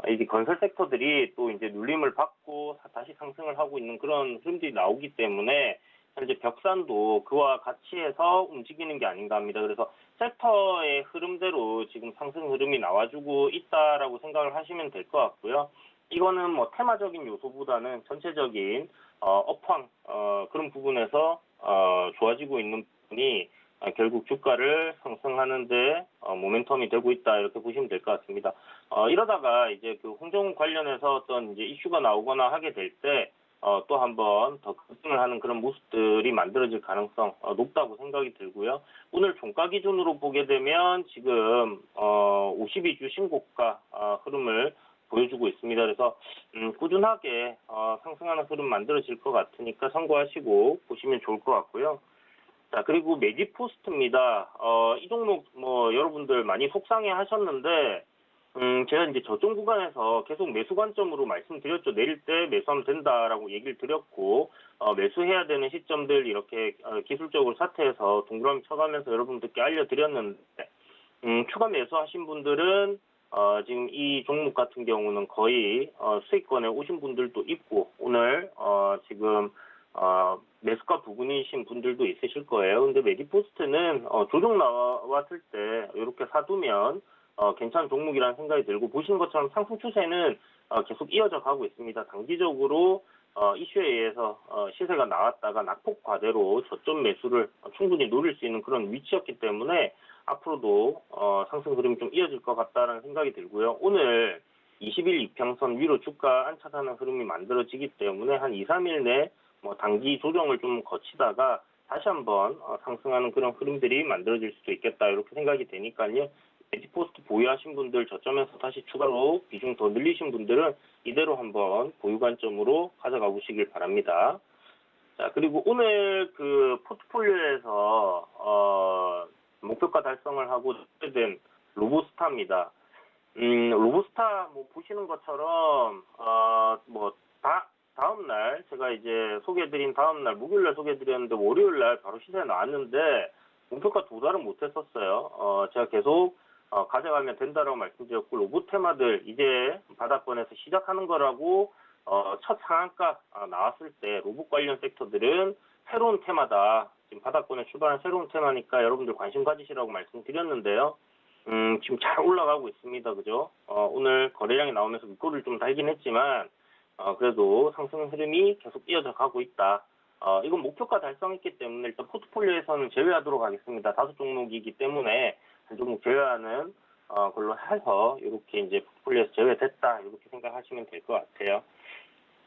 이 건설 섹터들이 또 이제 눌림을 받고 다시 상승을 하고 있는 그런 흐름들이 나오기 때문에 현재 벽산도 그와 같이 해서 움직이는 게 아닌가 합니다. 그래서 섹터의 흐름대로 지금 상승 흐름이 나와주고 있다라고 생각을 하시면 될 것 같고요. 이거는 뭐 테마적인 요소보다는 전체적인 업황 그런 부분에서 좋아지고 있는 부분이 결국 주가를 상승하는데 모멘텀이 되고 있다 이렇게 보시면 될 것 같습니다. 이러다가 이제 그 홍정욱 관련해서 어떤 이제 이슈가 나오거나 하게 될 때 또 한번 더 급등을 하는 그런 모습들이 만들어질 가능성 높다고 생각이 들고요. 오늘 종가 기준으로 보게 되면 지금 52주 신고가 흐름을 보여주고 있습니다. 그래서 꾸준하게 상승하는 흐름 만들어질 것 같으니까 참고하시고 보시면 좋을 것 같고요. 자, 그리고 매직포스트입니다. 이 종목 뭐 여러분들 많이 속상해 하셨는데 제가 이제 저점 구간에서 계속 매수 관점으로 말씀드렸죠. 내릴 때 매수하면 된다라고 얘기를 드렸고 매수해야 되는 시점들 이렇게 기술적으로 차트에서 동그라미 쳐가면서 여러분들께 알려드렸는데 추가 매수하신 분들은 지금 이 종목 같은 경우는 거의 수익권에 오신 분들도 있고 오늘 지금 매수가 부근이신 분들도 있으실 거예요. 근데 매직포스트는 조정 나왔을 때 이렇게 사두면 괜찮은 종목이라는 생각이 들고 보시는 것처럼 상승 추세는 계속 이어져 가고 있습니다. 단기적으로 이슈에 의해서 시세가 나왔다가 낙폭 과대로 저점 매수를 충분히 노릴 수 있는 그런 위치였기 때문에 앞으로도 상승 흐름이 좀 이어질 것 같다는 생각이 들고요. 오늘 20일 이평선 위로 주가 안착하는 흐름이 만들어지기 때문에 한 2, 3일 내 뭐 단기 조정을 좀 거치다가 다시 한번 상승하는 그런 흐름들이 만들어질 수도 있겠다 이렇게 생각이 되니까요. 매직포스트 보유하신 분들 저점에서 다시 추가로 비중 더 늘리신 분들은 이대로 한번 보유 관점으로 가져가 보시길 바랍니다. 자, 그리고 오늘 그 포트폴리오에서 목표가 달성을 하고 된 로보스타입니다. 로부스타 뭐 보시는 것처럼 다음 날 제가 이제 소개해드린 다음 날 목요일 날 소개해드렸는데 월요일 날 바로 시세에 나왔는데 목표가 도달은 못했었어요. 제가 계속 가져가면 된다라고 말씀드렸고 로봇 테마들 이제 바닥권에서 시작하는 거라고 첫 상한가 나왔을 때 로봇 관련 섹터들은 새로운 테마다. 지금 바닥권에 출발한 새로운 테마니까 여러분들 관심 가지시라고 말씀드렸는데요. 지금 잘 올라가고 있습니다. 그죠? 오늘 거래량이 나오면서 밑꼬리를 좀 달긴 했지만 그래도 상승 흐름이 계속 이어져 가고 있다. 이건 목표가 달성했기 때문에 일단 포트폴리오에서는 제외하도록 하겠습니다. 5종목이기 때문에 한 종목 제외하는 걸로 해서 이렇게 이제 포트폴리오에서 제외됐다 이렇게 생각하시면 될 것 같아요.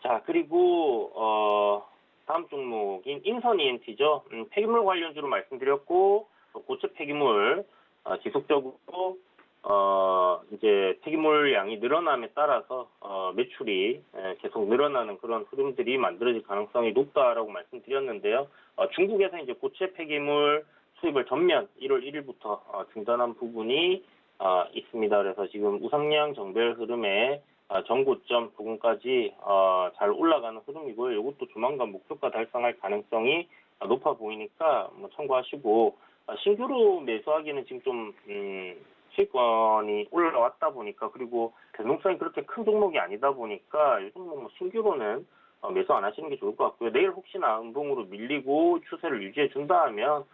자 그리고 다음 종목인 인선 ENT죠. 폐기물 관련주로 말씀드렸고 고체 폐기물 지속적으로 이제 폐기물 양이 늘어남에 따라서 매출이 계속 늘어나는 그런 흐름들이 만들어질 가능성이 높다라고 말씀드렸는데요. 중국에서 이제 고체 폐기물 수입을 전면 1월 1일부터 중단한 부분이 있습니다. 그래서 지금 우상향 정배열 흐름에 전고점 부근까지 잘 올라가는 흐름이고요. 이것도 조만간 목표가 달성할 가능성이 높아 보이니까 뭐 참고하시고 신규로 매수하기는 지금 좀 수익권이 올라왔다 보니까 그리고 변동성이 그렇게 큰 종목이 아니다 보니까 이 종목 뭐 신규로는 매수 안 하시는 게 좋을 것 같고요. 내일 혹시나 음봉으로 밀리고 추세를 유지해 준다 하면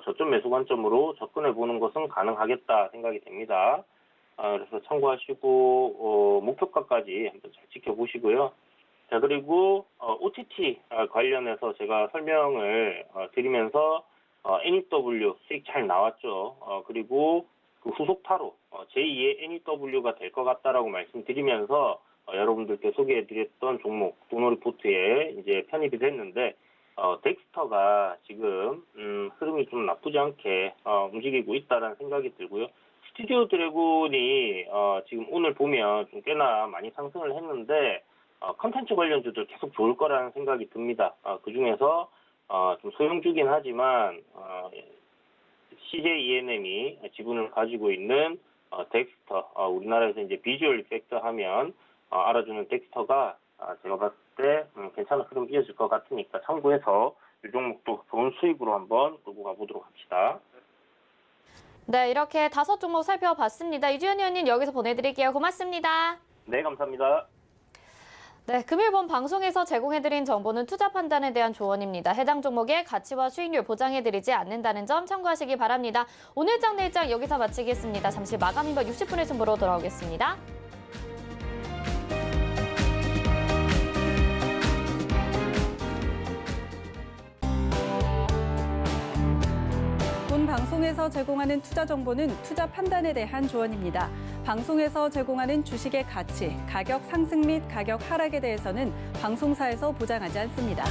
저점 매수 관점으로 접근해 보는 것은 가능하겠다 생각이 됩니다. 그래서 참고하시고 목표가까지 한번 잘 지켜보시고요. 자 그리고 OTT 관련해서 제가 설명을 드리면서 NEW 수익 잘 나왔죠. 그리고 그 후속 타로 제2의 NEW가 될 것 같다라고 말씀드리면서 여러분들께 소개해드렸던 종목 도노리포트에 이제 편입이 됐는데 덱스터가 지금 흐름이 좀 나쁘지 않게 움직이고 있다라는 생각이 들고요. 스튜디오 드래곤이 지금 오늘 보면 좀 꽤나 많이 상승을 했는데 컨텐츠 관련주들 계속 좋을 거라는 생각이 듭니다. 그 중에서 좀 소형주긴 하지만 CJ ENM이 지분을 가지고 있는 덱스터, 우리나라에서 이제 비주얼 이펙터 하면 알아주는 덱스터가 제가 봤을 때 괜찮은 흐름 이어질 것 같으니까 참고해서 이 종목도 좋은 수익으로 한번 끌고 가보도록 합시다. 네, 이렇게 5종목 살펴봤습니다. 이주연 의원님 여기서 보내드릴게요. 고맙습니다. 네, 감사합니다. 네, 금일본 방송에서 제공해드린 정보는 투자 판단에 대한 조언입니다. 해당 종목의 가치와 수익률 보장해드리지 않는다는 점 참고하시기 바랍니다. 오늘장 내일장 여기서 마치겠습니다. 잠시 마감 인박 60분의 승부로 돌아오겠습니다. 본 방송에서 제공하는 투자 정보는 투자 판단에 대한 조언입니다. 방송에서 제공하는 주식의 가치, 가격 상승 및 가격 하락에 대해서는 방송사에서 보장하지 않습니다.